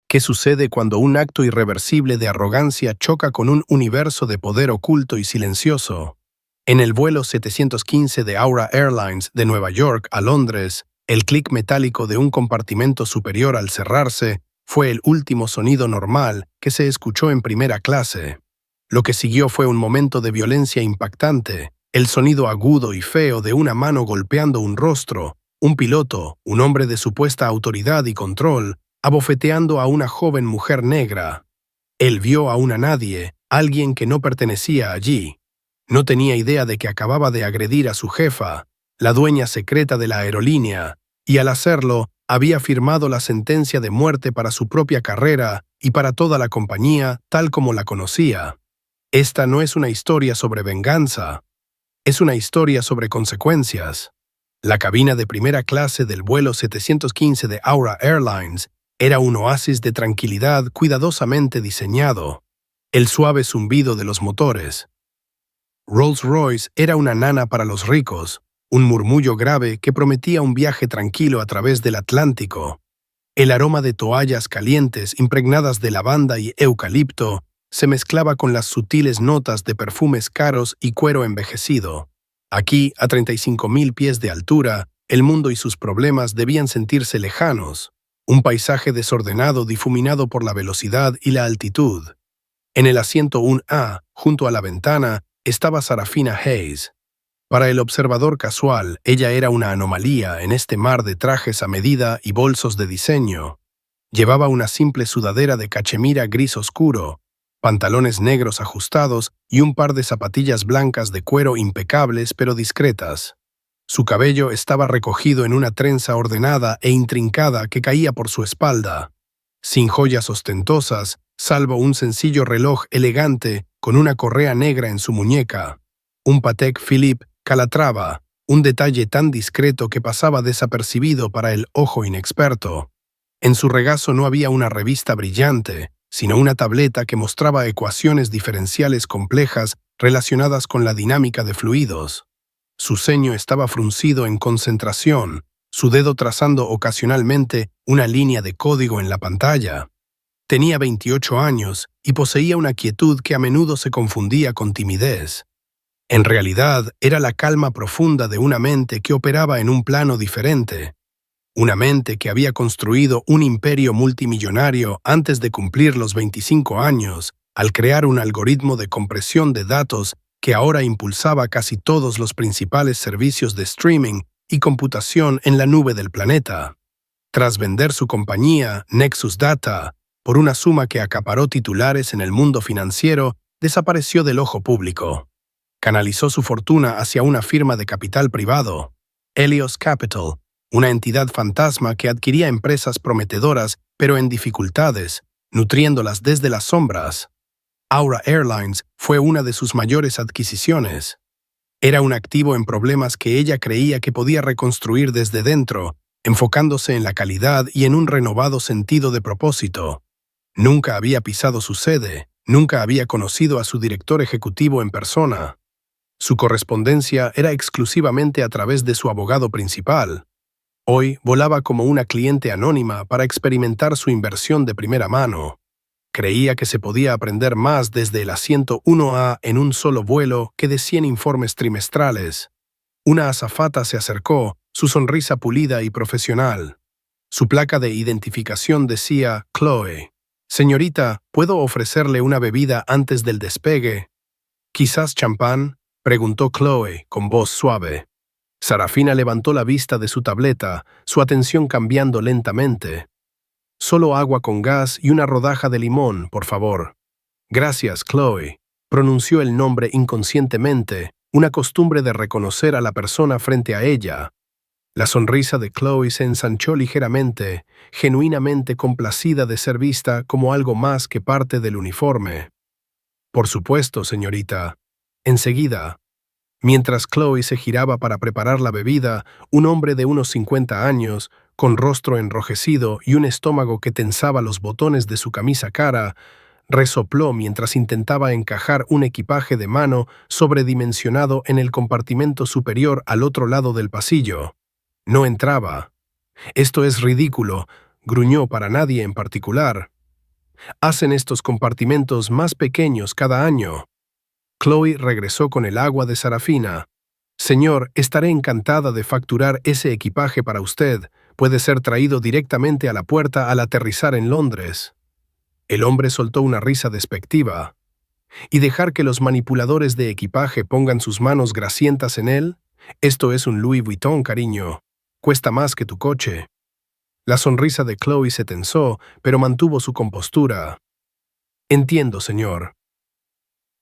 ¿Qué sucede cuando un acto irreversible de arrogancia choca con un universo de poder oculto y silencioso? En el vuelo 715 de Aura Airlines de Nueva York a Londres, el clic metálico de un compartimento superior al cerrarse fue el último sonido normal que se escuchó en primera clase. Lo que siguió fue un momento de violencia impactante, el sonido agudo y feo de una mano golpeando un rostro, un piloto, un hombre de supuesta autoridad y control, abofeteando a una joven mujer negra. Él vio a una nadie, alguien que no pertenecía allí. No tenía idea de que acababa de agredir a su jefa, la dueña secreta de la aerolínea, y al hacerlo, había firmado la sentencia de muerte para su propia carrera y para toda la compañía tal como la conocía. Esta no es una historia sobre venganza, es una historia sobre consecuencias. La cabina de primera clase del vuelo 715 de Aura Airlines era un oasis de tranquilidad cuidadosamente diseñado. El suave zumbido de los motores. Rolls-Royce era una nana para los ricos, un murmullo grave que prometía un viaje tranquilo a través del Atlántico. El aroma de toallas calientes impregnadas de lavanda y eucalipto se mezclaba con las sutiles notas de perfumes caros y cuero envejecido. Aquí, a 35.000 pies de altura, el mundo y sus problemas debían sentirse lejanos. Un paisaje desordenado difuminado por la velocidad y la altitud. En el asiento 1A, junto a la ventana, estaba Sarafina Hayes. Para el observador casual, ella era una anomalía en este mar de trajes a medida y bolsos de diseño. Llevaba una simple sudadera de cachemira gris oscuro, pantalones negros ajustados y un par de zapatillas blancas de cuero impecables pero discretas. Su cabello estaba recogido en una trenza ordenada e intrincada que caía por su espalda, sin joyas ostentosas, salvo un sencillo reloj elegante con una correa negra en su muñeca. Un Patek Philippe Calatrava, un detalle tan discreto que pasaba desapercibido para el ojo inexperto. En su regazo no había una revista brillante, sino una tableta que mostraba ecuaciones diferenciales complejas relacionadas con la dinámica de fluidos. Su ceño estaba fruncido en concentración, su dedo trazando ocasionalmente una línea de código en la pantalla. Tenía 28 años y poseía una quietud que a menudo se confundía con timidez. En realidad, era la calma profunda de una mente que operaba en un plano diferente. Una mente que había construido un imperio multimillonario antes de cumplir los 25 años, al crear un algoritmo de compresión de datos que ahora impulsaba casi todos los principales servicios de streaming y computación en la nube del planeta. Tras vender su compañía, Nexus Data, por una suma que acaparó titulares en el mundo financiero, desapareció del ojo público. Canalizó su fortuna hacia una firma de capital privado, Helios Capital, una entidad fantasma que adquiría empresas prometedoras pero en dificultades, nutriéndolas desde las sombras. Aura Airlines fue una de sus mayores adquisiciones. Era un activo en problemas que ella creía que podía reconstruir desde dentro, enfocándose en la calidad y en un renovado sentido de propósito. Nunca había pisado su sede, nunca había conocido a su director ejecutivo en persona. Su correspondencia era exclusivamente a través de su abogado principal. Hoy volaba como una cliente anónima para experimentar su inversión de primera mano. Creía que se podía aprender más desde el asiento 1A en un solo vuelo que de 100 informes trimestrales. Una azafata se acercó, su sonrisa pulida y profesional. Su placa de identificación decía Chloe. «Señorita, ¿puedo ofrecerle una bebida antes del despegue?» «¿Quizás champán?», preguntó Chloe con voz suave. Sarafina levantó la vista de su tableta, su atención cambiando lentamente. «Solo agua con gas y una rodaja de limón, por favor». «Gracias, Chloe», pronunció el nombre inconscientemente, una costumbre de reconocer a la persona frente a ella. La sonrisa de Chloe se ensanchó ligeramente, genuinamente complacida de ser vista como algo más que parte del uniforme. «Por supuesto, señorita. Enseguida». Mientras Chloe se giraba para preparar la bebida, un hombre de unos 50 años, con rostro enrojecido y un estómago que tensaba los botones de su camisa cara, resopló mientras intentaba encajar un equipaje de mano sobredimensionado en el compartimento superior al otro lado del pasillo. No entraba. «Esto es ridículo», gruñó para nadie en particular. Hacen estos compartimentos más pequeños cada año. Chloe regresó con el agua de Sarafina. Señor, estaré encantada de facturar ese equipaje para usted. Puede ser traído directamente a la puerta al aterrizar en Londres. El hombre soltó una risa despectiva. ¿Y dejar que los manipuladores de equipaje pongan sus manos grasientas en él? Esto es un Louis Vuitton, cariño. Cuesta más que tu coche. La sonrisa de Chloe se tensó, pero mantuvo su compostura. Entiendo, señor.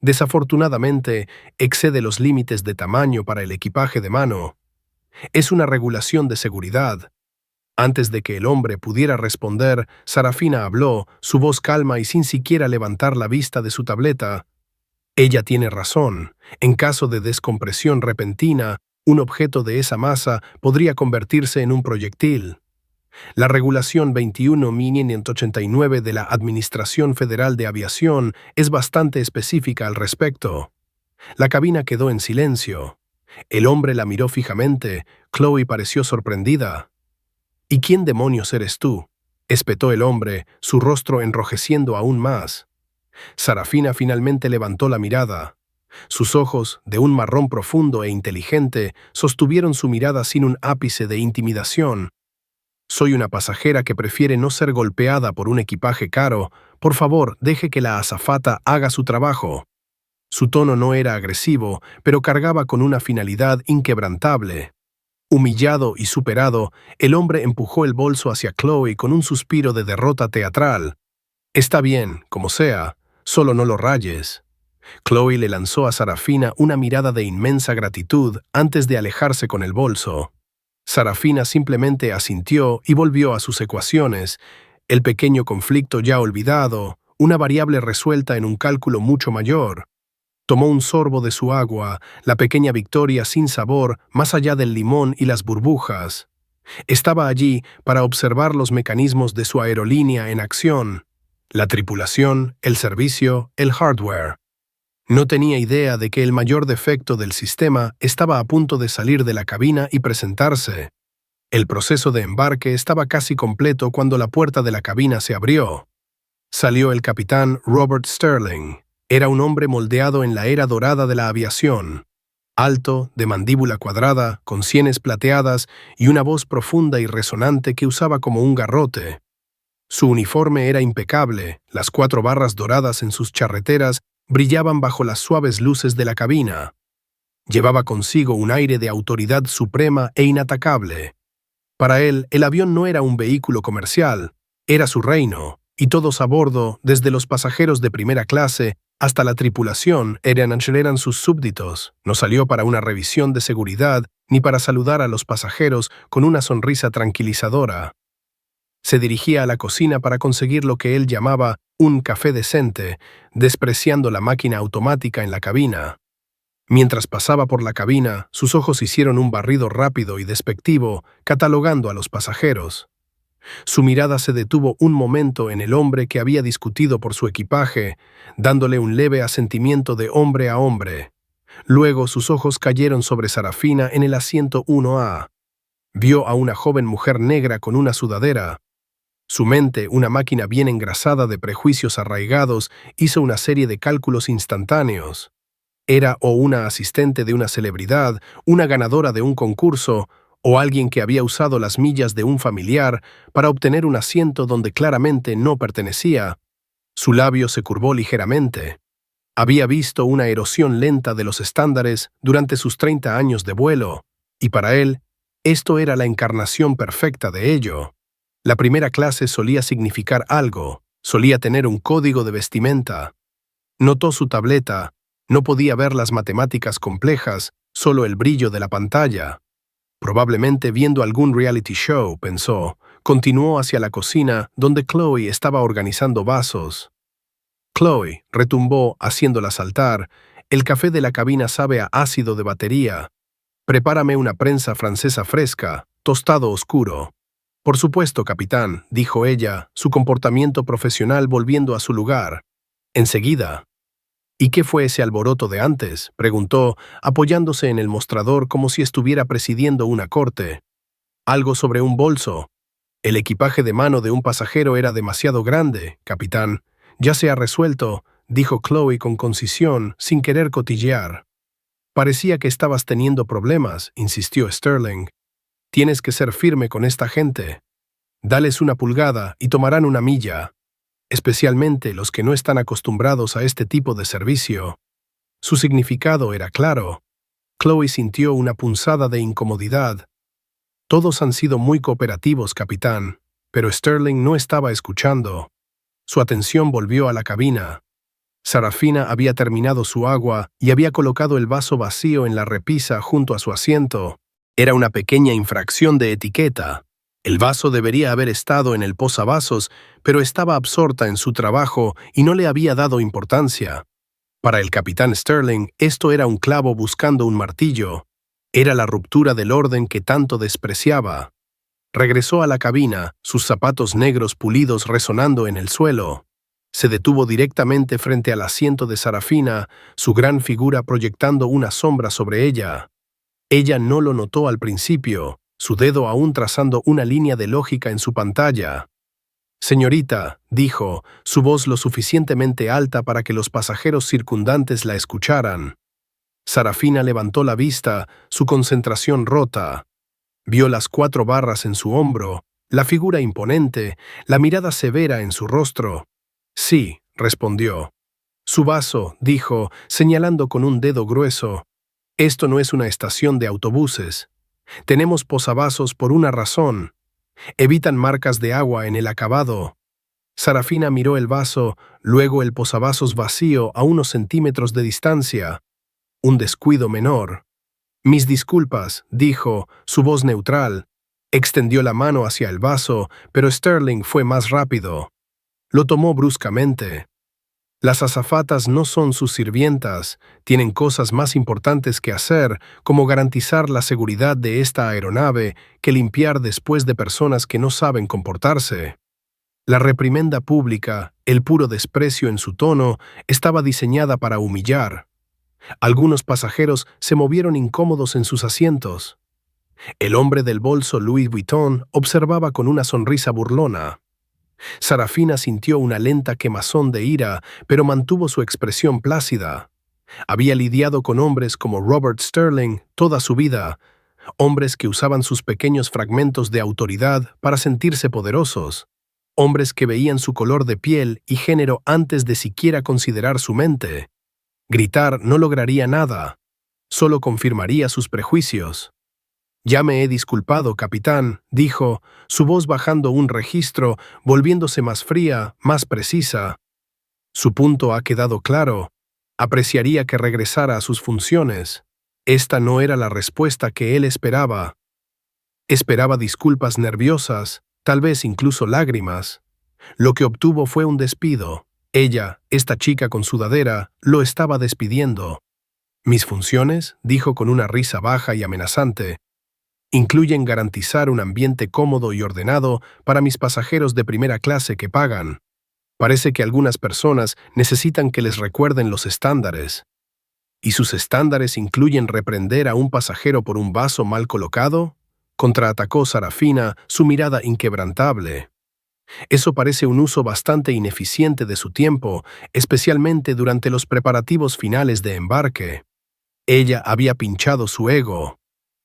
Desafortunadamente, excede los límites de tamaño para el equipaje de mano. Es una regulación de seguridad. Antes de que el hombre pudiera responder, Sarafina habló, su voz calma y sin siquiera levantar la vista de su tableta. Ella tiene razón. En caso de descompresión repentina, un objeto de esa masa podría convertirse en un proyectil. La regulación 21.589 de la Administración Federal de Aviación es bastante específica al respecto. La cabina quedó en silencio. El hombre la miró fijamente. Chloe pareció sorprendida. ¿Y quién demonios eres tú?, espetó el hombre, su rostro enrojeciendo aún más. Sarafina finalmente levantó la mirada. Sus ojos, de un marrón profundo e inteligente, sostuvieron su mirada sin un ápice de intimidación. Soy una pasajera que prefiere no ser golpeada por un equipaje caro. Por favor, deje que la azafata haga su trabajo. Su tono no era agresivo, pero cargaba con una finalidad inquebrantable. Humillado y superado, el hombre empujó el bolso hacia Chloe con un suspiro de derrota teatral. Está bien, como sea, solo no lo rayes. Chloe le lanzó a Sarafina una mirada de inmensa gratitud antes de alejarse con el bolso. Sarafina simplemente asintió y volvió a sus ecuaciones, el pequeño conflicto ya olvidado, una variable resuelta en un cálculo mucho mayor. Tomó un sorbo de su agua, la pequeña victoria sin sabor, más allá del limón y las burbujas. Estaba allí para observar los mecanismos de su aerolínea en acción, la tripulación, el servicio, el hardware. No tenía idea de que el mayor defecto del sistema estaba a punto de salir de la cabina y presentarse. El proceso de embarque estaba casi completo cuando la puerta de la cabina se abrió. Salió el capitán Robert Sterling. Era un hombre moldeado en la era dorada de la aviación. Alto, de mandíbula cuadrada, con sienes plateadas y una voz profunda y resonante que usaba como un garrote. Su uniforme era impecable, las 4 barras doradas en sus charreteras brillaban bajo las suaves luces de la cabina. Llevaba consigo un aire de autoridad suprema e inatacable. Para él, el avión no era un vehículo comercial, era su reino, y todos a bordo, desde los pasajeros de primera clase hasta la tripulación, eran sus súbditos. No salió para una revisión de seguridad ni para saludar a los pasajeros con una sonrisa tranquilizadora. Se dirigía a la cocina para conseguir lo que él llamaba un café decente, despreciando la máquina automática en la cabina. Mientras pasaba por la cabina, sus ojos hicieron un barrido rápido y despectivo, catalogando a los pasajeros. Su mirada se detuvo un momento en el hombre que había discutido por su equipaje, dándole un leve asentimiento de hombre a hombre. Luego sus ojos cayeron sobre Sarafina en el asiento 1A. Vio a una joven mujer negra con una sudadera. Su mente, una máquina bien engrasada de prejuicios arraigados, hizo una serie de cálculos instantáneos. Era o una asistente de una celebridad, una ganadora de un concurso, o alguien que había usado las millas de un familiar para obtener un asiento donde claramente no pertenecía. Su labio se curvó ligeramente. Había visto una erosión lenta de los estándares durante sus 30 años de vuelo, y para él, esto era la encarnación perfecta de ello. La primera clase solía significar algo, solía tener un código de vestimenta. Notó su tableta, no podía ver las matemáticas complejas, solo el brillo de la pantalla. Probablemente viendo algún reality show, pensó. Continuó hacia la cocina, donde Chloe estaba organizando vasos. Chloe, retumbó, haciéndola saltar. El café de la cabina sabe a ácido de batería. Prepárame una prensa francesa fresca, tostado oscuro. Por supuesto, capitán, dijo ella, su comportamiento profesional volviendo a su lugar. Enseguida. ¿Y qué fue ese alboroto de antes?, preguntó, apoyándose en el mostrador como si estuviera presidiendo una corte. Algo sobre un bolso. El equipaje de mano de un pasajero era demasiado grande, capitán. Ya se ha resuelto, dijo Chloe con concisión, sin querer cotillear. Parecía que estabas teniendo problemas, insistió Sterling. Tienes que ser firme con esta gente. Dales una pulgada y tomarán una milla, especialmente los que no están acostumbrados a este tipo de servicio. Su significado era claro. Chloe sintió una punzada de incomodidad. Todos han sido muy cooperativos, capitán, pero Sterling no estaba escuchando. Su atención volvió a la cabina. Sarafina había terminado su agua y había colocado el vaso vacío en la repisa junto a su asiento. Era una pequeña infracción de etiqueta. El vaso debería haber estado en el posavasos, pero estaba absorta en su trabajo y no le había dado importancia. Para el capitán Sterling, esto era un clavo buscando un martillo. Era la ruptura del orden que tanto despreciaba. Regresó a la cabina, sus zapatos negros pulidos resonando en el suelo. Se detuvo directamente frente al asiento de Sarafina, su gran figura proyectando una sombra sobre ella. Ella no lo notó al principio, su dedo aún trazando una línea de lógica en su pantalla. «Señorita», dijo, su voz lo suficientemente alta para que los pasajeros circundantes la escucharan. Sarafina levantó la vista, su concentración rota. Vio las 4 barras en su hombro, la figura imponente, la mirada severa en su rostro. «Sí», respondió. «Su vaso», dijo, señalando con un dedo grueso. «Esto no es una estación de autobuses. Tenemos posavasos por una razón. Evitan marcas de agua en el acabado». Sarafina miró el vaso, luego el posavasos vacío a unos centímetros de distancia. Un descuido menor. «Mis disculpas», dijo, su voz neutral. Extendió la mano hacia el vaso, pero Sterling fue más rápido. Lo tomó bruscamente. «Las azafatas no son sus sirvientas, tienen cosas más importantes que hacer, como garantizar la seguridad de esta aeronave, que limpiar después de personas que no saben comportarse». La reprimenda pública, el puro desprecio en su tono, estaba diseñada para humillar. Algunos pasajeros se movieron incómodos en sus asientos. El hombre del bolso Louis Vuitton observaba con una sonrisa burlona. Sarafina sintió una lenta quemazón de ira, pero mantuvo su expresión plácida. Había lidiado con hombres como Robert Sterling toda su vida, hombres que usaban sus pequeños fragmentos de autoridad para sentirse poderosos, hombres que veían su color de piel y género antes de siquiera considerar su mente. Gritar no lograría nada, solo confirmaría sus prejuicios. «Ya me he disculpado, capitán», dijo, su voz bajando un registro, volviéndose más fría, más precisa. Su punto ha quedado claro. Apreciaría que regresara a sus funciones. Esta no era la respuesta que él esperaba. Esperaba disculpas nerviosas, tal vez incluso lágrimas. Lo que obtuvo fue un despido. Ella, esta chica con sudadera, lo estaba despidiendo. «Mis funciones», dijo con una risa baja y amenazante, «incluyen garantizar un ambiente cómodo y ordenado para mis pasajeros de primera clase que pagan. Parece que algunas personas necesitan que les recuerden los estándares. ¿Y sus estándares incluyen reprender a un pasajero por un vaso mal colocado?», contraatacó Sarafina, su mirada inquebrantable. «Eso parece un uso bastante ineficiente de su tiempo, especialmente durante los preparativos finales de embarque». Ella había pinchado su ego.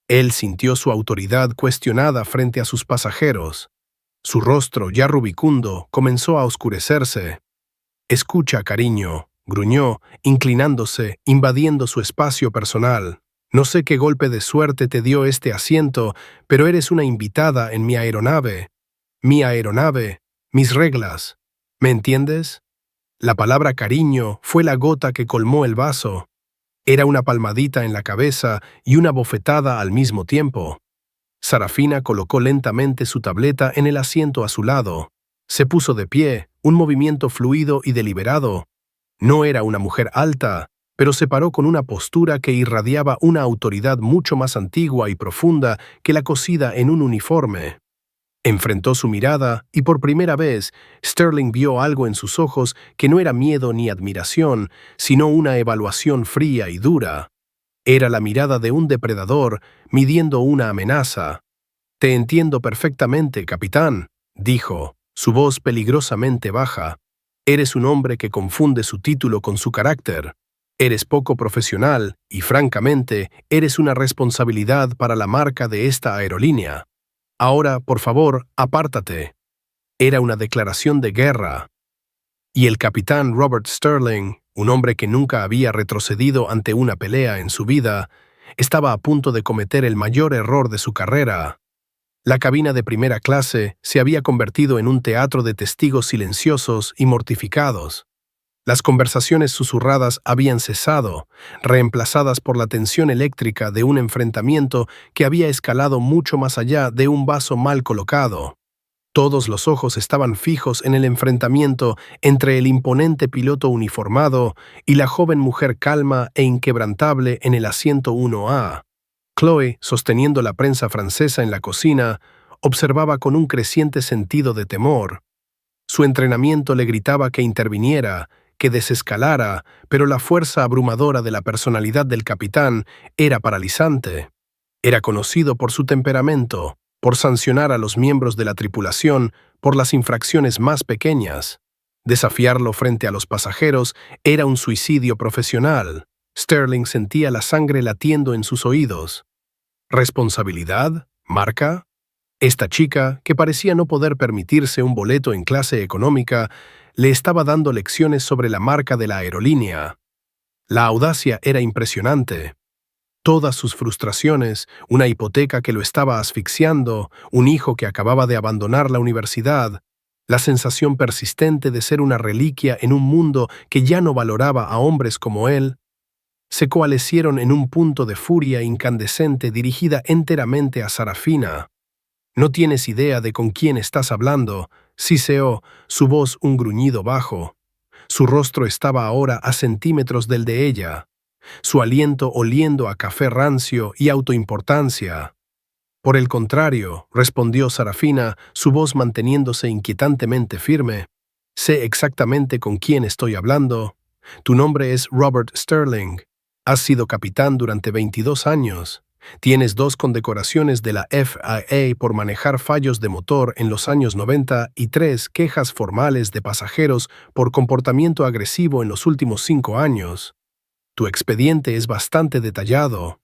Él sintió su autoridad cuestionada frente a sus pasajeros. Su rostro, ya rubicundo, comenzó a oscurecerse. «Escucha, cariño», gruñó, inclinándose, invadiendo su espacio personal. «No sé qué golpe de suerte te dio este asiento, pero eres una invitada en mi aeronave. Mi aeronave, mis reglas. ¿Me entiendes?» La palabra cariño fue la gota que colmó el vaso. Era una palmadita en la cabeza y una bofetada al mismo tiempo. Sarafina colocó lentamente su tableta en el asiento a su lado. Se puso de pie, un movimiento fluido y deliberado. No era una mujer alta, pero se paró con una postura que irradiaba una autoridad mucho más antigua y profunda que la cosida en un uniforme. Enfrentó su mirada y por primera vez Sterling vio algo en sus ojos que no era miedo ni admiración, sino una evaluación fría y dura. Era la mirada de un depredador midiendo una amenaza. «Te entiendo perfectamente, capitán», dijo, su voz peligrosamente baja. Eres un hombre que confunde su título con su carácter. Eres poco profesional y, francamente, eres una responsabilidad para la marca de esta aerolínea. Ahora, por favor, apártate. Era una declaración de guerra. Y el capitán Robert Sterling, un hombre que nunca había retrocedido ante una pelea en su vida, estaba a punto de cometer el mayor error de su carrera. La cabina de primera clase se había convertido en un teatro de testigos silenciosos y mortificados. Las conversaciones susurradas habían cesado, reemplazadas por la tensión eléctrica de un enfrentamiento que había escalado mucho más allá de un vaso mal colocado. Todos los ojos estaban fijos en el enfrentamiento entre el imponente piloto uniformado y la joven mujer calma e inquebrantable en el asiento 1A. Chloe, sosteniendo la prensa francesa en la cocina, observaba con un creciente sentido de temor. Su entrenamiento le gritaba que interviniera, que desescalara, pero la fuerza abrumadora de la personalidad del capitán era paralizante. Era conocido por su temperamento, por sancionar a los miembros de la tripulación por las infracciones más pequeñas. Desafiarlo frente a los pasajeros era un suicidio profesional. Sterling sentía la sangre latiendo en sus oídos. ¿Responsabilidad? ¿Marca? Esta chica, que parecía no poder permitirse un boleto en clase económica, le estaba dando lecciones sobre la marca de la aerolínea. La audacia era impresionante. Todas sus frustraciones, una hipoteca que lo estaba asfixiando, un hijo que acababa de abandonar la universidad, la sensación persistente de ser una reliquia en un mundo que ya no valoraba a hombres como él, se coalescieron en un punto de furia incandescente dirigida enteramente a Sarafina. «No tienes idea de con quién estás hablando», siseó, su voz un gruñido bajo. Su rostro estaba ahora a centímetros del de ella, su aliento oliendo a café rancio y autoimportancia. «Por el contrario», respondió Sarafina, su voz manteniéndose inquietantemente firme, «sé exactamente con quién estoy hablando. Tu nombre es Robert Sterling. Has sido capitán durante 22 años. Tienes 2 condecoraciones de la FAA por manejar fallos de motor en los años 90 y 3 quejas formales de pasajeros por comportamiento agresivo en los últimos 5 años. Tu expediente es bastante detallado.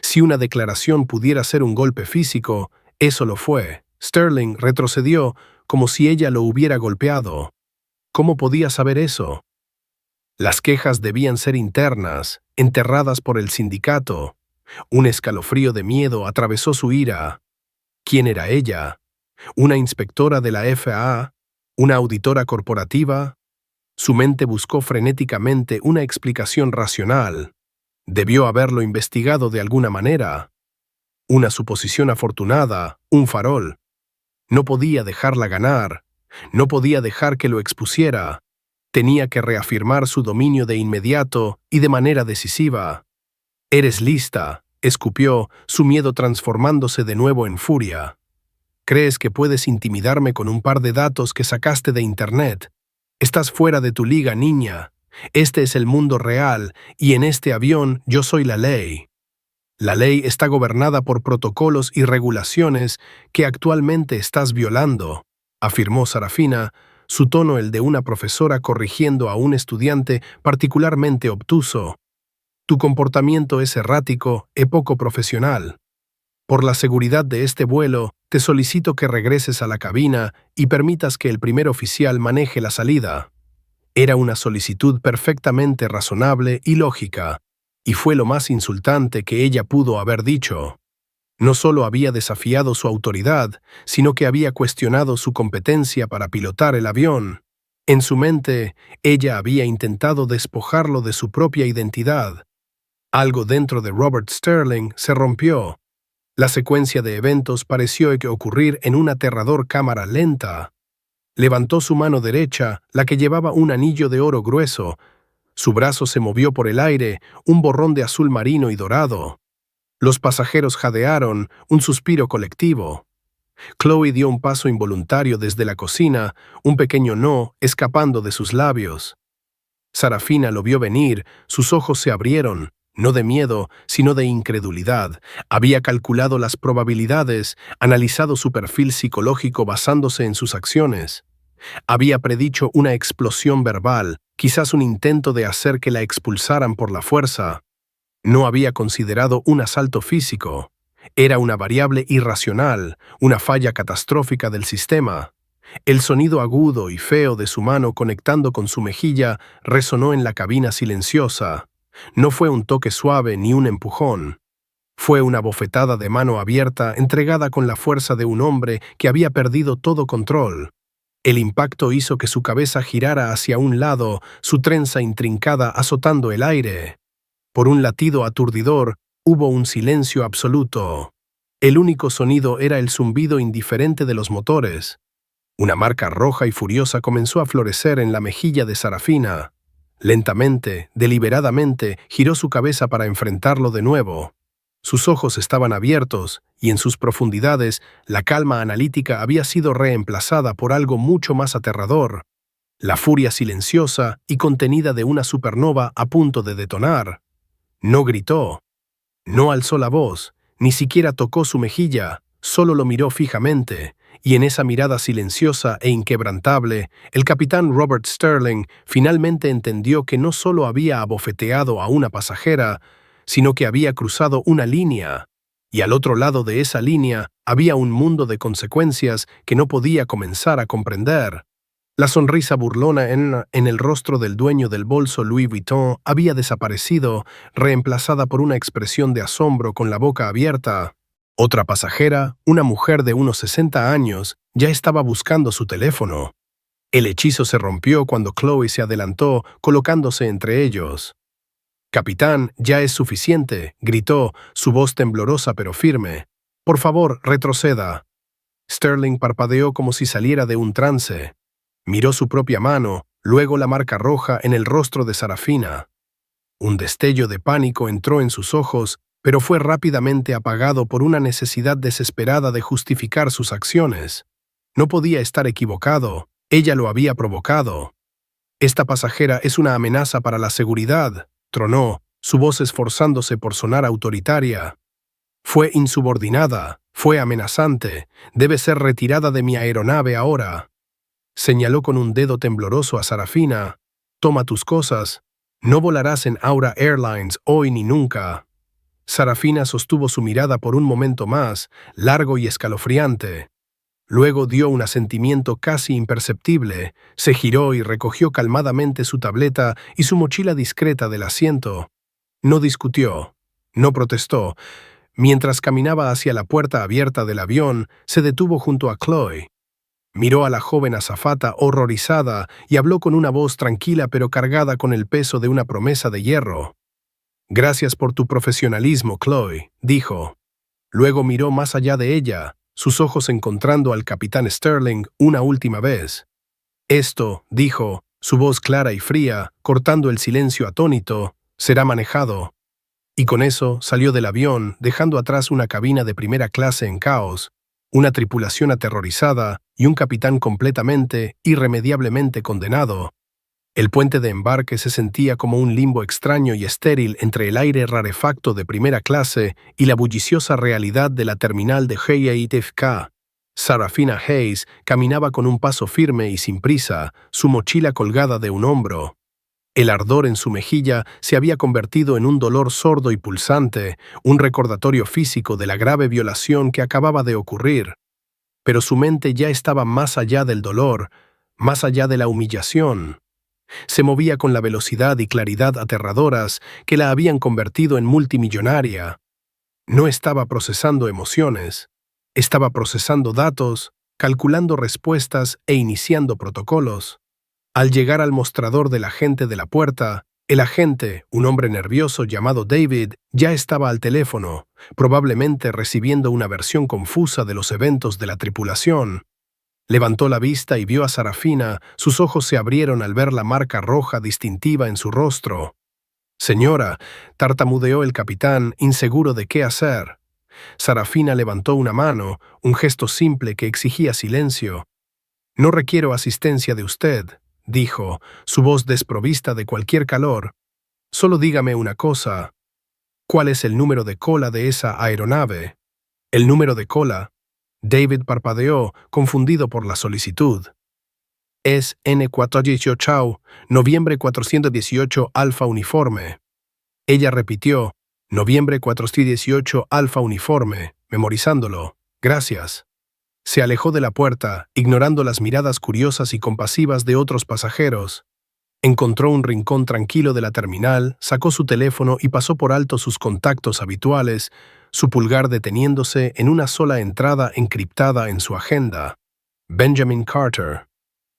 Si una declaración pudiera ser un golpe físico, eso lo fue». Sterling retrocedió como si ella lo hubiera golpeado. ¿Cómo podía saber eso? Las quejas debían ser internas, enterradas por el sindicato. Un escalofrío de miedo atravesó su ira. ¿Quién era ella? ¿Una inspectora de la FAA? ¿Una auditora corporativa? Su mente buscó frenéticamente una explicación racional. Debió haberlo investigado de alguna manera. Una suposición afortunada, un farol. No podía dejarla ganar. No podía dejar que lo expusiera. Tenía que reafirmar su dominio de inmediato y de manera decisiva. «Eres lista», escupió, su miedo transformándose de nuevo en furia. «¿Crees que puedes intimidarme con un par de datos que sacaste de Internet? Estás fuera de tu liga, niña. Este es el mundo real, y en este avión yo soy la ley. La ley está gobernada por protocolos y regulaciones que actualmente estás violando», afirmó Sarafina, su tono el de una profesora corrigiendo a un estudiante particularmente obtuso. «Tu comportamiento es errático y poco profesional. Por la seguridad de este vuelo, te solicito que regreses a la cabina y permitas que el primer oficial maneje la salida». Era una solicitud perfectamente razonable y lógica, y fue lo más insultante que ella pudo haber dicho. No solo había desafiado su autoridad, sino que había cuestionado su competencia para pilotar el avión. En su mente, ella había intentado despojarlo de su propia identidad. Algo dentro de Robert Sterling se rompió. La secuencia de eventos pareció ocurrir en una aterrador cámara lenta. Levantó su mano derecha, la que llevaba un anillo de oro grueso. Su brazo se movió por el aire, un borrón de azul marino y dorado. Los pasajeros jadearon, un suspiro colectivo. Chloe dio un paso involuntario desde la cocina, un pequeño no escapando de sus labios. Sarafina lo vio venir, sus ojos se abrieron. No de miedo, sino de incredulidad. Había calculado las probabilidades, analizado su perfil psicológico basándose en sus acciones. Había predicho una explosión verbal, quizás un intento de hacer que la expulsaran por la fuerza. No había considerado un asalto físico. Era una variable irracional, una falla catastrófica del sistema. El sonido agudo y feo de su mano conectando con su mejilla resonó en la cabina silenciosa. No fue un toque suave ni un empujón. Fue una bofetada de mano abierta entregada con la fuerza de un hombre que había perdido todo control. El impacto hizo que su cabeza girara hacia un lado, su trenza intrincada azotando el aire. Por un latido aturdidor, hubo un silencio absoluto. El único sonido era el zumbido indiferente de los motores. Una marca roja y furiosa comenzó a florecer en la mejilla de Sarafina. Lentamente, deliberadamente, giró su cabeza para enfrentarlo de nuevo. Sus ojos estaban abiertos, y en sus profundidades, la calma analítica había sido reemplazada por algo mucho más aterrador: la furia silenciosa y contenida de una supernova a punto de detonar. No gritó, no alzó la voz, ni siquiera tocó su mejilla, solo lo miró fijamente, y en esa mirada silenciosa e inquebrantable, el capitán Robert Sterling finalmente entendió que no solo había abofeteado a una pasajera, sino que había cruzado una línea, y al otro lado de esa línea había un mundo de consecuencias que no podía comenzar a comprender. La sonrisa burlona en el rostro del dueño del bolso Louis Vuitton había desaparecido, reemplazada por una expresión de asombro con la boca abierta. Otra pasajera, una mujer de unos 60 años, ya estaba buscando su teléfono. El hechizo se rompió cuando Chloe se adelantó, colocándose entre ellos. «Capitán, ya es suficiente», gritó, su voz temblorosa pero firme. «Por favor, retroceda». Sterling parpadeó como si saliera de un trance. Miró su propia mano, luego la marca roja en el rostro de Sarafina. Un destello de pánico entró en sus ojos, pero fue rápidamente apagado por una necesidad desesperada de justificar sus acciones. No podía estar equivocado, ella lo había provocado. «Esta pasajera es una amenaza para la seguridad», tronó, su voz esforzándose por sonar autoritaria. «Fue insubordinada, fue amenazante, debe ser retirada de mi aeronave ahora». Señaló con un dedo tembloroso a Sarafina. «Toma tus cosas. No volarás en Aura Airlines hoy ni nunca». Sarafina sostuvo su mirada por un momento más, largo y escalofriante. Luego dio un asentimiento casi imperceptible, se giró y recogió calmadamente su tableta y su mochila discreta del asiento. No discutió, no protestó. Mientras caminaba hacia la puerta abierta del avión, se detuvo junto a Chloe. Miró a la joven azafata horrorizada y habló con una voz tranquila pero cargada con el peso de una promesa de hierro. «Gracias por tu profesionalismo, Chloe», dijo. Luego miró más allá de ella, sus ojos encontrando al capitán Sterling una última vez. «Esto», dijo, su voz clara y fría, cortando el silencio atónito, «será manejado». Y con eso salió del avión, dejando atrás una cabina de primera clase en caos, una tripulación aterrorizada y un capitán completamente, irremediablemente condenado. El puente de embarque se sentía como un limbo extraño y estéril entre el aire rarefacto de primera clase y la bulliciosa realidad de la terminal de JFK. Sarafina Hayes caminaba con un paso firme y sin prisa, su mochila colgada de un hombro. El ardor en su mejilla se había convertido en un dolor sordo y pulsante, un recordatorio físico de la grave violación que acababa de ocurrir. Pero su mente ya estaba más allá del dolor, más allá de la humillación. Se movía con la velocidad y claridad aterradoras que la habían convertido en multimillonaria. No estaba procesando emociones, estaba procesando datos, calculando respuestas e iniciando protocolos. Al llegar al mostrador del agente de la puerta, el agente, un hombre nervioso llamado David, ya estaba al teléfono, probablemente recibiendo una versión confusa de los eventos de la tripulación. Levantó la vista y vio a Sarafina, sus ojos se abrieron al ver la marca roja distintiva en su rostro. «Señora», tartamudeó el capitán, inseguro de qué hacer. Sarafina levantó una mano, un gesto simple que exigía silencio. «No requiero asistencia de usted», dijo, su voz desprovista de cualquier calor. «Solo dígame una cosa». ¿Cuál es el número de cola de esa aeronave? El número de cola. David parpadeó, confundido por la solicitud. Es N418, noviembre 418 Alfa Uniforme. Ella repitió, noviembre 418 Alfa Uniforme, memorizándolo. Gracias. Se alejó de la puerta, ignorando las miradas curiosas y compasivas de otros pasajeros. Encontró un rincón tranquilo de la terminal, sacó su teléfono y pasó por alto sus contactos habituales, su pulgar deteniéndose en una sola entrada encriptada en su agenda. Benjamin Carter.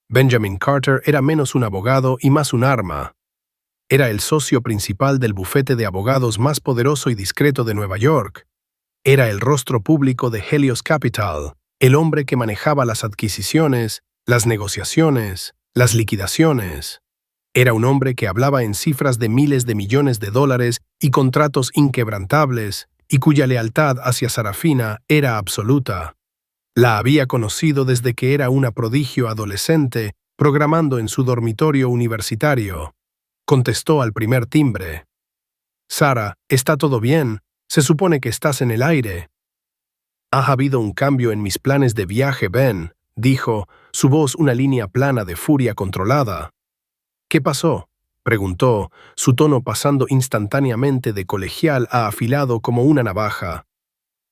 Benjamin Carter era menos un abogado y más un arma. Era el socio principal del bufete de abogados más poderoso y discreto de Nueva York. Era el rostro público de Helios Capital, el hombre que manejaba las adquisiciones, las negociaciones, las liquidaciones. Era un hombre que hablaba en cifras de miles de millones de dólares y contratos inquebrantables, y cuya lealtad hacia Sarafina era absoluta. La había conocido desde que era una prodigio adolescente, programando en su dormitorio universitario. Contestó al primer timbre. «Sara, ¿está todo bien? Se supone que estás en el aire». «Ha habido un cambio en mis planes de viaje, Ben», dijo, su voz una línea plana de furia controlada. «¿Qué pasó?», preguntó, su tono pasando instantáneamente de colegial a afilado como una navaja.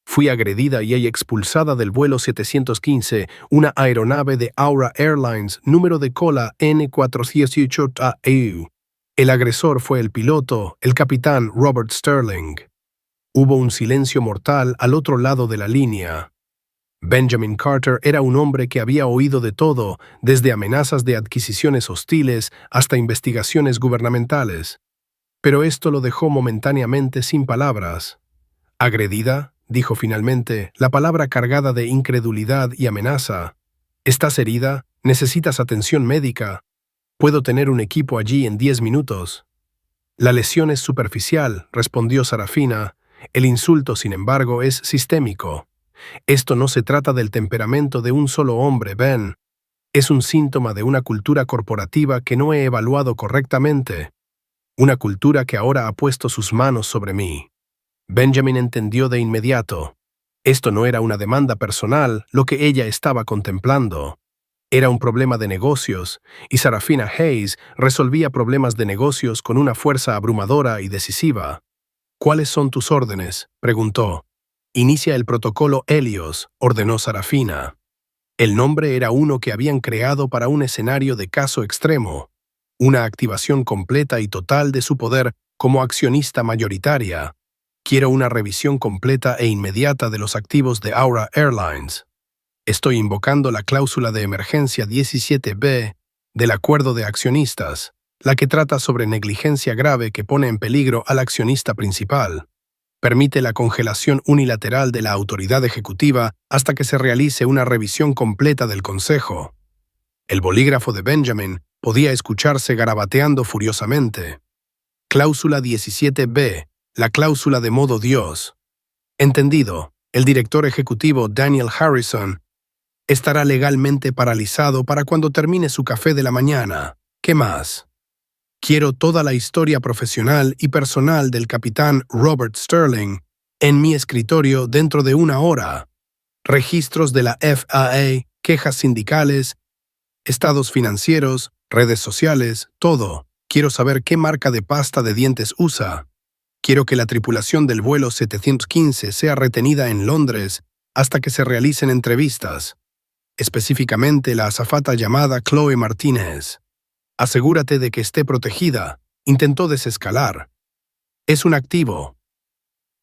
«Fui agredida y expulsada del vuelo 715, una aeronave de Aura Airlines, número de cola N418AU. El agresor fue el piloto, el capitán Robert Sterling». Hubo un silencio mortal al otro lado de la línea. Benjamin Carter era un hombre que había oído de todo, desde amenazas de adquisiciones hostiles hasta investigaciones gubernamentales. Pero esto lo dejó momentáneamente sin palabras. «¿Agredida?», dijo finalmente, la palabra cargada de incredulidad y amenaza. «¿Estás herida? ¿Necesitas atención médica? Puedo tener un equipo allí en 10 minutos». «La lesión es superficial», respondió Sarafina. «El insulto, sin embargo, es sistémico. Esto no se trata del temperamento de un solo hombre, Ben. Es un síntoma de una cultura corporativa que no he evaluado correctamente. Una cultura que ahora ha puesto sus manos sobre mí». Benjamin entendió de inmediato. Esto no era una demanda personal, lo que ella estaba contemplando. Era un problema de negocios, y Sarafina Hayes resolvía problemas de negocios con una fuerza abrumadora y decisiva. «¿Cuáles son tus órdenes?», preguntó. «Inicia el protocolo Helios», ordenó Sarafina. El nombre era uno que habían creado para un escenario de caso extremo, una activación completa y total de su poder como accionista mayoritaria. «Quiero una revisión completa e inmediata de los activos de Aura Airlines. Estoy invocando la cláusula de emergencia 17B del acuerdo de accionistas, la que trata sobre negligencia grave que pone en peligro al accionista principal. Permite la congelación unilateral de la autoridad ejecutiva hasta que se realice una revisión completa del Consejo». El bolígrafo de Benjamin podía escucharse garabateando furiosamente. «Cláusula 17B, la cláusula de modo Dios». «Entendido. El director ejecutivo Daniel Harrison estará legalmente paralizado para cuando termine su café de la mañana. ¿Qué más? Quiero toda la historia profesional y personal del capitán Robert Sterling en mi escritorio dentro de 1 hora. Registros de la FAA, quejas sindicales, estados financieros, redes sociales, todo. Quiero saber qué marca de pasta de dientes usa. Quiero que la tripulación del vuelo 715 sea retenida en Londres hasta que se realicen entrevistas. Específicamente la azafata llamada Chloe Martínez. Asegúrate de que esté protegida. Intentó desescalar. Es un activo».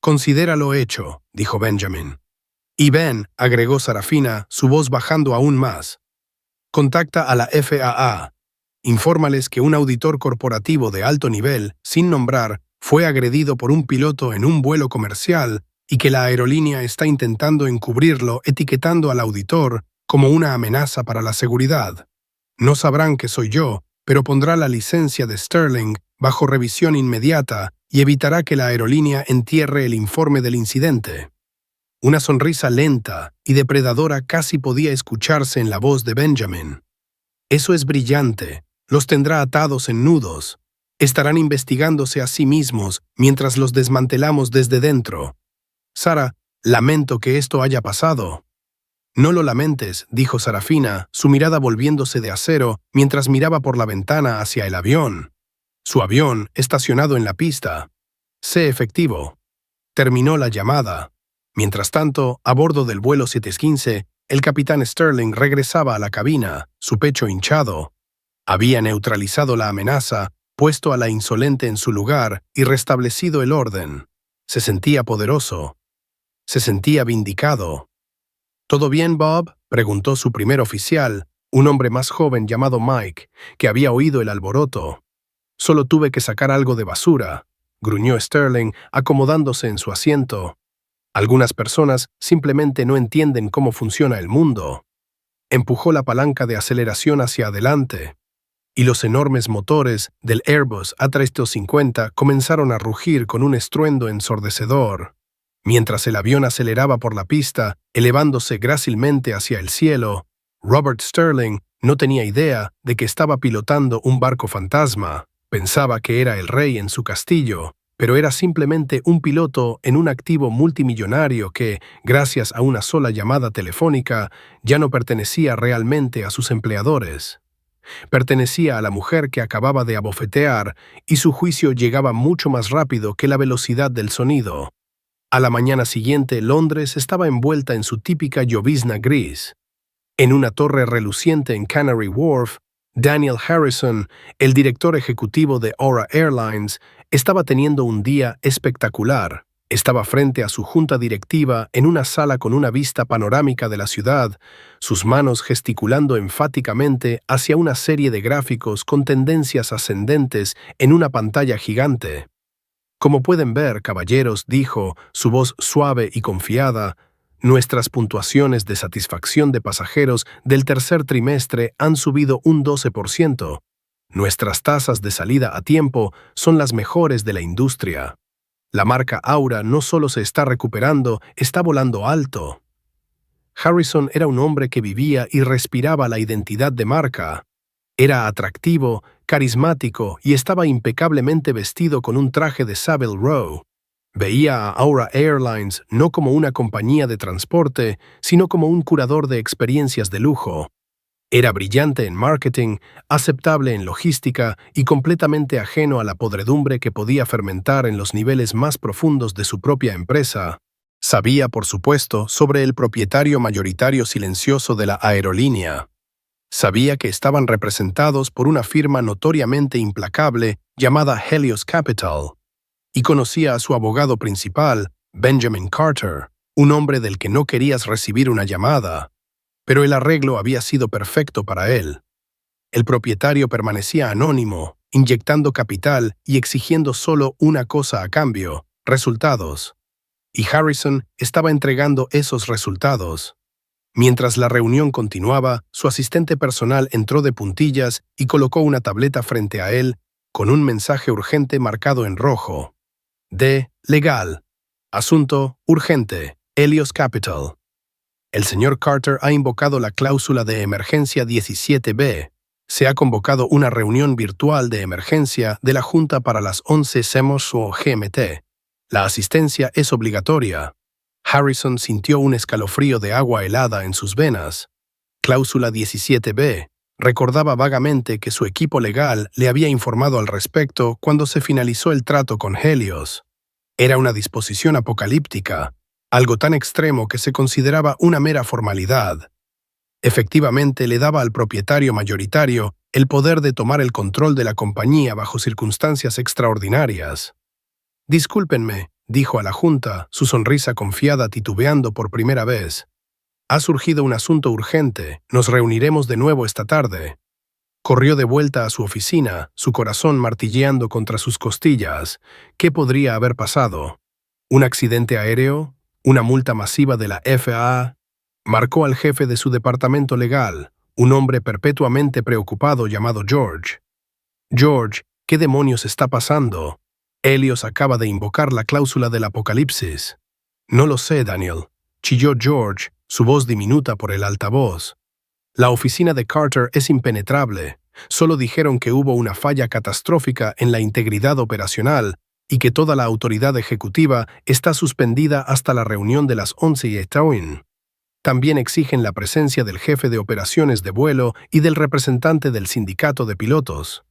«Considéralo hecho», dijo Benjamin. «Y Ben», agregó Sarafina, su voz bajando aún más. «Contacta a la FAA. Infórmales que un auditor corporativo de alto nivel, sin nombrar, fue agredido por un piloto en un vuelo comercial y que la aerolínea está intentando encubrirlo etiquetando al auditor como una amenaza para la seguridad. No sabrán que soy yo, pero pondrá la licencia de Sterling bajo revisión inmediata y evitará que la aerolínea entierre el informe del incidente». Una sonrisa lenta y depredadora casi podía escucharse en la voz de Benjamin. «Eso es brillante. Los tendrá atados en nudos. Estarán investigándose a sí mismos mientras los desmantelamos desde dentro. Sara, lamento que esto haya pasado. No lo lamentes, dijo Sarafina, su mirada volviéndose de acero mientras miraba por la ventana hacia el avión. Su avión, estacionado en la pista. Sé efectivo. Terminó la llamada. Mientras tanto, a bordo del vuelo 715, el capitán Sterling regresaba a la cabina, su pecho hinchado. Había neutralizado la amenaza, puesto a la insolente en su lugar y restablecido el orden. Se sentía poderoso. Se sentía vindicado. ¿Todo bien, Bob?, preguntó su primer oficial, un hombre más joven llamado Mike, que había oído el alboroto. Solo tuve que sacar algo de basura, gruñó Sterling, acomodándose en su asiento. Algunas personas simplemente no entienden cómo funciona el mundo. Empujó la palanca de aceleración hacia adelante, y los enormes motores del Airbus A350 comenzaron a rugir con un estruendo ensordecedor. Mientras el avión aceleraba por la pista, elevándose grácilmente hacia el cielo, Robert Sterling no tenía idea de que estaba pilotando un barco fantasma. Pensaba que era el rey en su castillo, pero era simplemente un piloto en un activo multimillonario que, gracias a una sola llamada telefónica, ya no pertenecía realmente a sus empleadores. Pertenecía a la mujer que acababa de abofetear, y su juicio llegaba mucho más rápido que la velocidad del sonido. A la mañana siguiente, Londres estaba envuelta en su típica llovizna gris. En una torre reluciente en Canary Wharf, Daniel Harrison, el director ejecutivo de Aura Airlines, estaba teniendo un día espectacular. Estaba frente a su junta directiva en una sala con una vista panorámica de la ciudad, sus manos gesticulando enfáticamente hacia una serie de gráficos con tendencias ascendentes en una pantalla gigante. Como pueden ver, caballeros, dijo, su voz suave y confiada, nuestras puntuaciones de satisfacción de pasajeros del tercer trimestre han subido un 12%. Nuestras tasas de salida a tiempo son las mejores de la industria. La marca Aura no solo se está recuperando, está volando alto. Harrison era un hombre que vivía y respiraba la identidad de marca. Era atractivo, carismático y estaba impecablemente vestido con un traje de Savile Row. Veía a Aura Airlines no como una compañía de transporte, sino como un curador de experiencias de lujo. Era brillante en marketing, aceptable en logística y completamente ajeno a la podredumbre que podía fermentar en los niveles más profundos de su propia empresa. Sabía, por supuesto, sobre el propietario mayoritario silencioso de la aerolínea. Sabía que estaban representados por una firma notoriamente implacable llamada Helios Capital, y conocía a su abogado principal, Benjamin Carter, un hombre del que no querías recibir una llamada, pero el arreglo había sido perfecto para él. El propietario permanecía anónimo, inyectando capital y exigiendo solo una cosa a cambio: resultados. Y Harrison estaba entregando esos resultados. Mientras la reunión continuaba, su asistente personal entró de puntillas y colocó una tableta frente a él con un mensaje urgente marcado en rojo. Legal. Asunto urgente. Helios Capital. El señor Carter ha invocado la cláusula de emergencia 17B. Se ha convocado una reunión virtual de emergencia de la Junta para las 11 CEMOS o GMT. La asistencia es obligatoria. Harrison sintió un escalofrío de agua helada en sus venas. Cláusula 17B. Recordaba vagamente que su equipo legal le había informado al respecto cuando se finalizó el trato con Helios. Era una disposición apocalíptica, algo tan extremo que se consideraba una mera formalidad. Efectivamente, le daba al propietario mayoritario el poder de tomar el control de la compañía bajo circunstancias extraordinarias. «Discúlpenme», dijo a la Junta, su sonrisa confiada titubeando por primera vez. «Ha surgido un asunto urgente. Nos reuniremos de nuevo esta tarde». Corrió de vuelta a su oficina, su corazón martilleando contra sus costillas. ¿Qué podría haber pasado? ¿Un accidente aéreo? ¿Una multa masiva de la FAA? Marcó al jefe de su departamento legal, un hombre perpetuamente preocupado llamado George. «George, ¿qué demonios está pasando? Helios acaba de invocar la cláusula del apocalipsis». «No lo sé, Daniel», chilló George, su voz diminuta por el altavoz. «La oficina de Carter es impenetrable. Solo dijeron que hubo una falla catastrófica en la integridad operacional y que toda la autoridad ejecutiva está suspendida hasta la reunión de las 11:00. También exigen la presencia del jefe de operaciones de vuelo y del representante del sindicato de pilotos.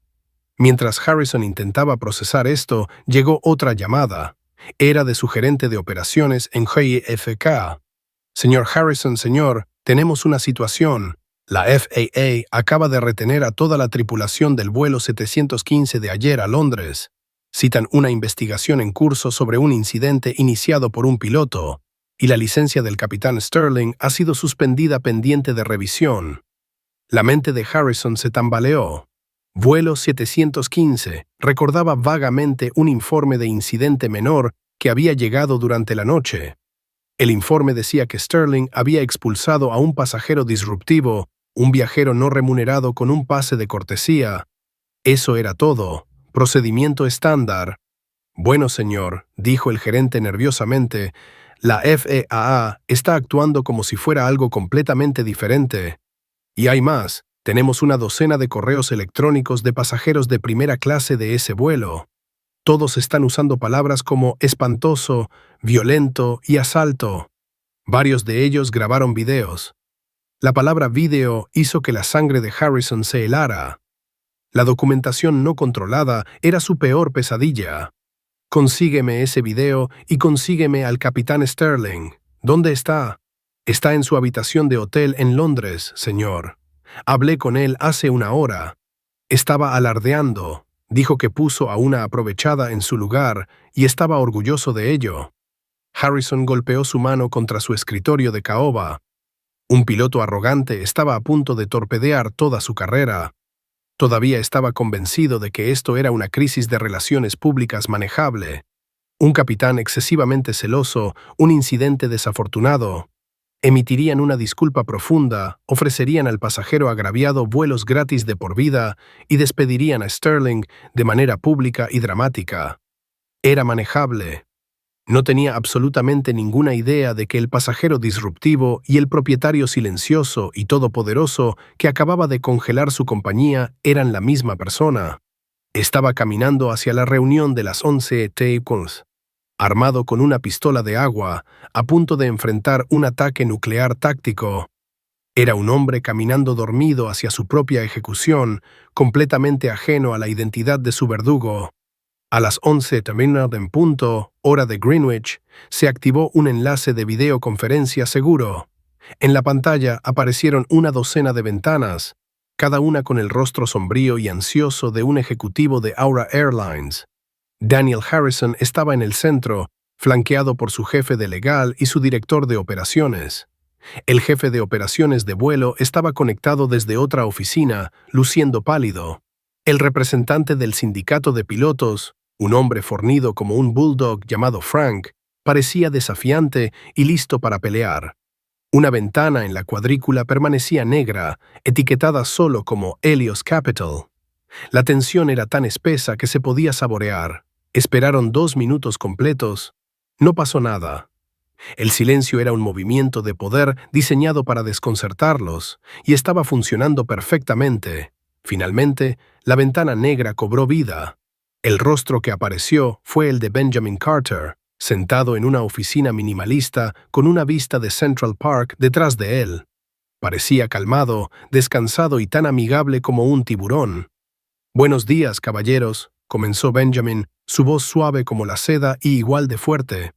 Mientras Harrison intentaba procesar esto, llegó otra llamada. Era de su gerente de operaciones en JFK. Señor Harrison, señor, tenemos una situación. La FAA acaba de retener a toda la tripulación del vuelo 715 de ayer a Londres. Citan una investigación en curso sobre un incidente iniciado por un piloto, y la licencia del capitán Sterling ha sido suspendida pendiente de revisión. La mente de Harrison se tambaleó. Vuelo 715 recordaba vagamente un informe de incidente menor que había llegado durante la noche. El informe decía que Sterling había expulsado a un pasajero disruptivo, un viajero no remunerado con un pase de cortesía. Eso era todo. Procedimiento estándar. Bueno, señor, dijo el gerente nerviosamente, la FAA está actuando como si fuera algo completamente diferente. Y hay más, tenemos una docena de correos electrónicos de pasajeros de primera clase de ese vuelo. Todos están usando palabras como espantoso, violento y asalto. Varios de ellos grabaron videos. La palabra video hizo que la sangre de Harrison se helara. La documentación no controlada era su peor pesadilla. Consígueme ese video y consígueme al capitán Sterling. ¿Dónde está? Está en su habitación de hotel en Londres, señor. Hablé con él hace una hora. Estaba alardeando. Dijo que puso a una aprovechada en su lugar y estaba orgulloso de ello. Harrison golpeó su mano contra su escritorio de caoba. Un piloto arrogante estaba a punto de torpedear toda su carrera. Todavía estaba convencido de que esto era una crisis de relaciones públicas manejable. Un capitán excesivamente celoso, un incidente desafortunado. Emitirían una disculpa profunda, ofrecerían al pasajero agraviado vuelos gratis de por vida y despedirían a Sterling de manera pública y dramática. Era manejable. No tenía absolutamente ninguna idea de que el pasajero disruptivo y el propietario silencioso y todopoderoso que acababa de congelar su compañía eran la misma persona. Estaba caminando hacia la reunión de las 11:00, armado con una pistola de agua, a punto de enfrentar un ataque nuclear táctico. Era un hombre caminando dormido hacia su propia ejecución, completamente ajeno a la identidad de su verdugo. A las 11:00 en punto, hora de Greenwich, se activó un enlace de videoconferencia seguro. En la pantalla aparecieron una docena de ventanas, cada una con el rostro sombrío y ansioso de un ejecutivo de Aura Airlines. Daniel Harrison estaba en el centro, flanqueado por su jefe de legal y su director de operaciones. El jefe de operaciones de vuelo estaba conectado desde otra oficina, luciendo pálido. El representante del sindicato de pilotos, un hombre fornido como un bulldog llamado Frank, parecía desafiante y listo para pelear. Una ventana en la cuadrícula permanecía negra, etiquetada solo como Helios Capital. La tensión era tan espesa que se podía saborear. Esperaron 2 minutos completos. No pasó nada. El silencio era un movimiento de poder diseñado para desconcertarlos, y estaba funcionando perfectamente. Finalmente, la ventana negra cobró vida. El rostro que apareció fue el de Benjamin Carter, sentado en una oficina minimalista con una vista de Central Park detrás de él. Parecía calmado, descansado y tan amigable como un tiburón. «Buenos días, caballeros», comenzó Benjamin, su voz suave como la seda y igual de fuerte.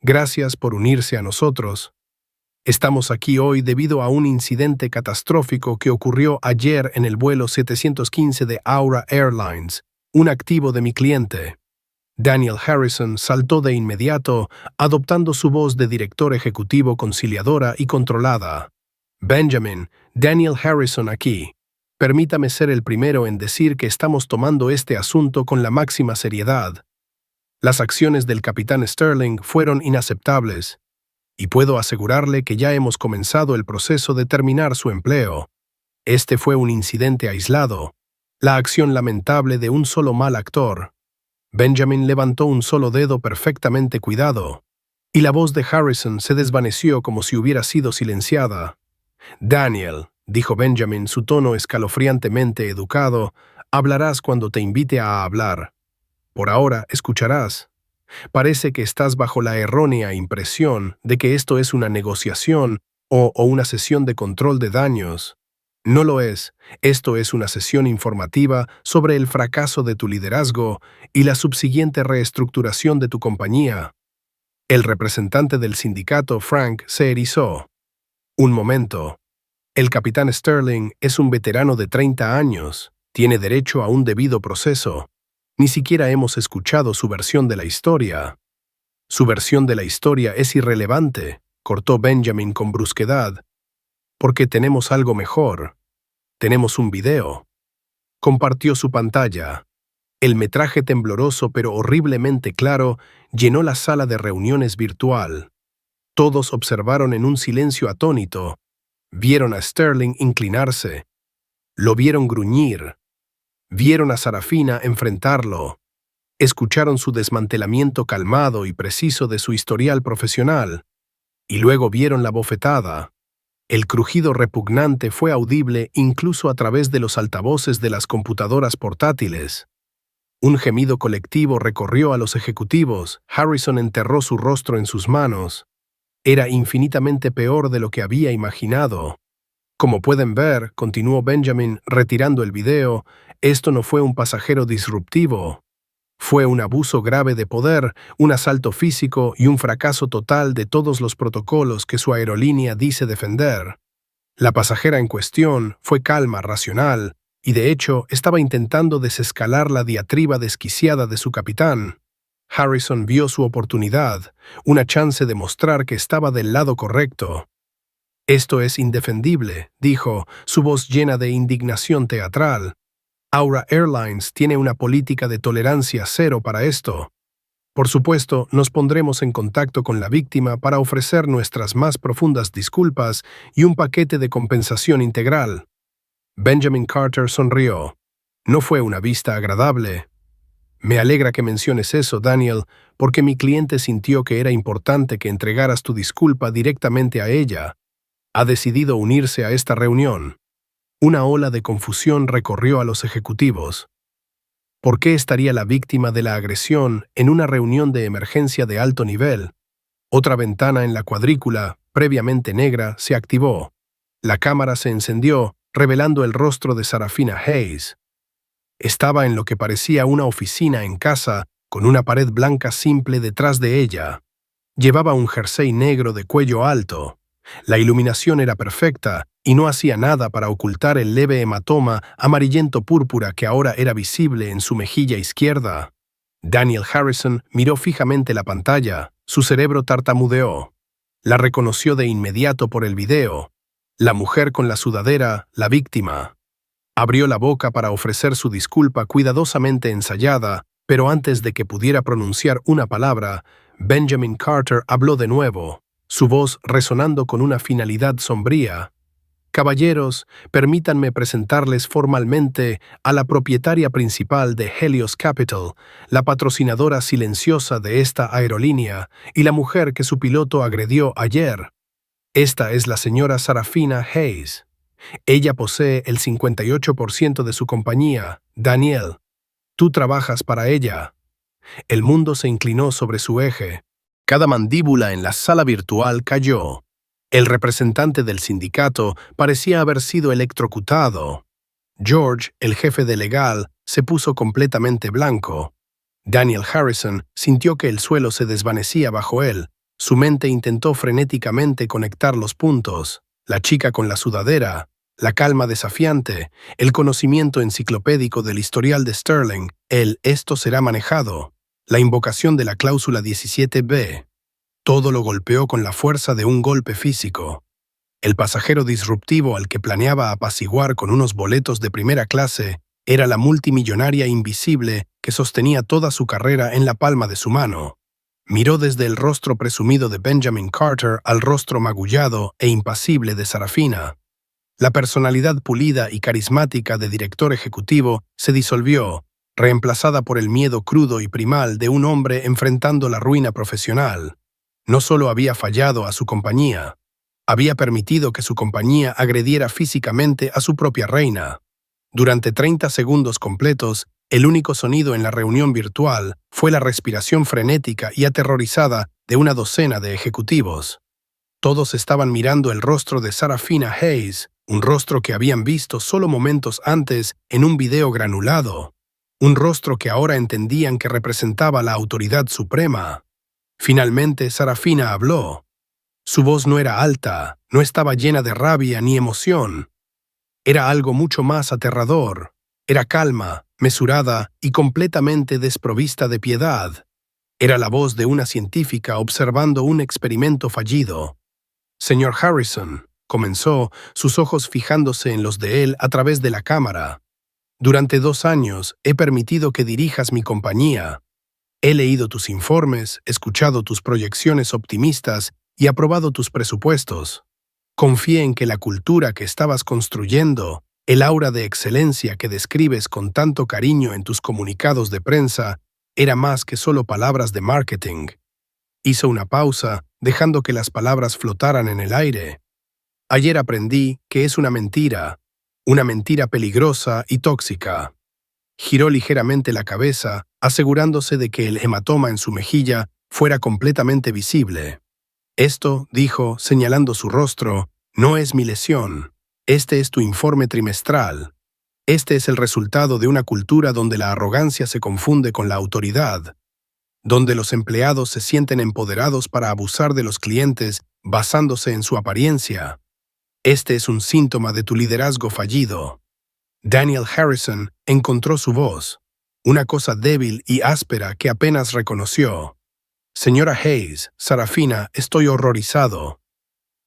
«Gracias por unirse a nosotros. Estamos aquí hoy debido a un incidente catastrófico que ocurrió ayer en el vuelo 715 de Aura Airlines, un activo de mi cliente». Daniel Harrison saltó de inmediato, adoptando su voz de director ejecutivo conciliadora y controlada. «Benjamin, Daniel Harrison aquí. Permítame ser el primero en decir que estamos tomando este asunto con la máxima seriedad. Las acciones del capitán Sterling fueron inaceptables, y puedo asegurarle que ya hemos comenzado el proceso de terminar su empleo. Este fue un incidente aislado, la acción lamentable de un solo mal actor». Benjamin levantó un solo dedo perfectamente cuidado, y la voz de Harrison se desvaneció como si hubiera sido silenciada. «Daniel, dijo Benjamin, su tono escalofriantemente educado. Hablarás cuando te invite a hablar. Por ahora, escucharás. Parece que estás bajo la errónea impresión de que esto es una negociación o una sesión de control de daños. No lo es. Esto es una sesión informativa sobre el fracaso de tu liderazgo y la subsiguiente reestructuración de tu compañía. El representante del sindicato, Frank, se erizó. Un momento. El capitán Sterling es un veterano de 30 años. Tiene derecho a un debido proceso. Ni siquiera hemos escuchado su versión de la historia. Su versión de la historia es irrelevante, cortó Benjamin con brusquedad, porque tenemos algo mejor. Tenemos un video. Compartió su pantalla. El metraje tembloroso pero horriblemente claro llenó la sala de reuniones virtual. Todos observaron en un silencio atónito. Vieron a Sterling inclinarse. Lo vieron gruñir. Vieron a Sarafina enfrentarlo. Escucharon su desmantelamiento calmado y preciso de su historial profesional. Y luego vieron la bofetada. El crujido repugnante fue audible incluso a través de los altavoces de las computadoras portátiles. Un gemido colectivo recorrió a los ejecutivos. Harrison enterró su rostro en sus manos. Era infinitamente peor de lo que había imaginado. Como pueden ver, continuó Benjamin, retirando el video, esto no fue un pasajero disruptivo. Fue un abuso grave de poder, un asalto físico y un fracaso total de todos los protocolos que su aerolínea dice defender. La pasajera en cuestión fue calma, racional, y de hecho estaba intentando desescalar la diatriba desquiciada de su capitán. Harrison vio su oportunidad, una chance de mostrar que estaba del lado correcto. «Esto es indefendible», dijo, su voz llena de indignación teatral. «Aura Airlines tiene una política de tolerancia cero para esto. Por supuesto, nos pondremos en contacto con la víctima para ofrecer nuestras más profundas disculpas y un paquete de compensación integral». Benjamin Carter sonrió. No fue una vista agradable. «Me alegra que menciones eso, Daniel, porque mi cliente sintió que era importante que entregaras tu disculpa directamente a ella. Ha decidido unirse a esta reunión». Una ola de confusión recorrió a los ejecutivos. ¿Por qué estaría la víctima de la agresión en una reunión de emergencia de alto nivel? Otra ventana en la cuadrícula, previamente negra, se activó. La cámara se encendió, revelando el rostro de Sarafina Hayes. Estaba en lo que parecía una oficina en casa, con una pared blanca simple detrás de ella. Llevaba un jersey negro de cuello alto. La iluminación era perfecta y no hacía nada para ocultar el leve hematoma amarillento-púrpura que ahora era visible en su mejilla izquierda. Daniel Harrison miró fijamente la pantalla. Su cerebro tartamudeó. La reconoció de inmediato por el video. La mujer con la sudadera, la víctima. Abrió la boca para ofrecer su disculpa cuidadosamente ensayada, pero antes de que pudiera pronunciar una palabra, Benjamin Carter habló de nuevo, su voz resonando con una finalidad sombría. «Caballeros, permítanme presentarles formalmente a la propietaria principal de Helios Capital, la patrocinadora silenciosa de esta aerolínea y la mujer que su piloto agredió ayer. Esta es la señora Sarafina Hayes. Ella posee el 58% de su compañía, Daniel. Tú trabajas para ella». El mundo se inclinó sobre su eje. Cada mandíbula en la sala virtual cayó. El representante del sindicato parecía haber sido electrocutado. George, el jefe de legal, se puso completamente blanco. Daniel Harrison sintió que el suelo se desvanecía bajo él. Su mente intentó frenéticamente conectar los puntos. La chica con la sudadera, la calma desafiante, el conocimiento enciclopédico del historial de Sterling, el «esto será manejado», la invocación de la cláusula 17b. Todo lo golpeó con la fuerza de un golpe físico. El pasajero disruptivo al que planeaba apaciguar con unos boletos de primera clase era la multimillonaria invisible que sostenía toda su carrera en la palma de su mano. Miró desde el rostro presumido de Benjamin Carter al rostro magullado e impasible de Sarafina. La personalidad pulida y carismática de director ejecutivo se disolvió, reemplazada por el miedo crudo y primal de un hombre enfrentando la ruina profesional. No solo había fallado a su compañía, Había permitido que su compañía agrediera físicamente a su propia reina. Durante 30 segundos completos, el único sonido en la reunión virtual fue la respiración frenética y aterrorizada de una docena de ejecutivos. Todos estaban mirando el rostro de Sarafina Hayes, un rostro que habían visto solo momentos antes en un video granulado, un rostro que ahora entendían que representaba la autoridad suprema. Finalmente, Sarafina habló. Su voz no era alta, no estaba llena de rabia ni emoción. Era algo mucho más aterrador. Era calma, mesurada y completamente desprovista de piedad. Era la voz de una científica observando un experimento fallido. Señor Harrison, comenzó, sus ojos fijándose en los de él a través de la cámara. Durante 2 años he permitido que dirijas mi compañía. He leído tus informes, escuchado tus proyecciones optimistas y aprobado tus presupuestos. Confié en que la cultura que estabas construyendo, el aura de excelencia que describes con tanto cariño en tus comunicados de prensa, era más que solo palabras de marketing. Hizo una pausa, dejando que las palabras flotaran en el aire. Ayer aprendí que es una mentira peligrosa y tóxica. Giró ligeramente la cabeza, asegurándose de que el hematoma en su mejilla fuera completamente visible. Esto, dijo, señalando su rostro, no es mi lesión. Este es tu informe trimestral. Este es el resultado de una cultura donde la arrogancia se confunde con la autoridad, donde los empleados se sienten empoderados para abusar de los clientes basándose en su apariencia. Este es un síntoma de tu liderazgo fallido. Daniel Harrison encontró su voz, una cosa débil y áspera que apenas reconoció. Señora Hayes, Sarafina, estoy horrorizado.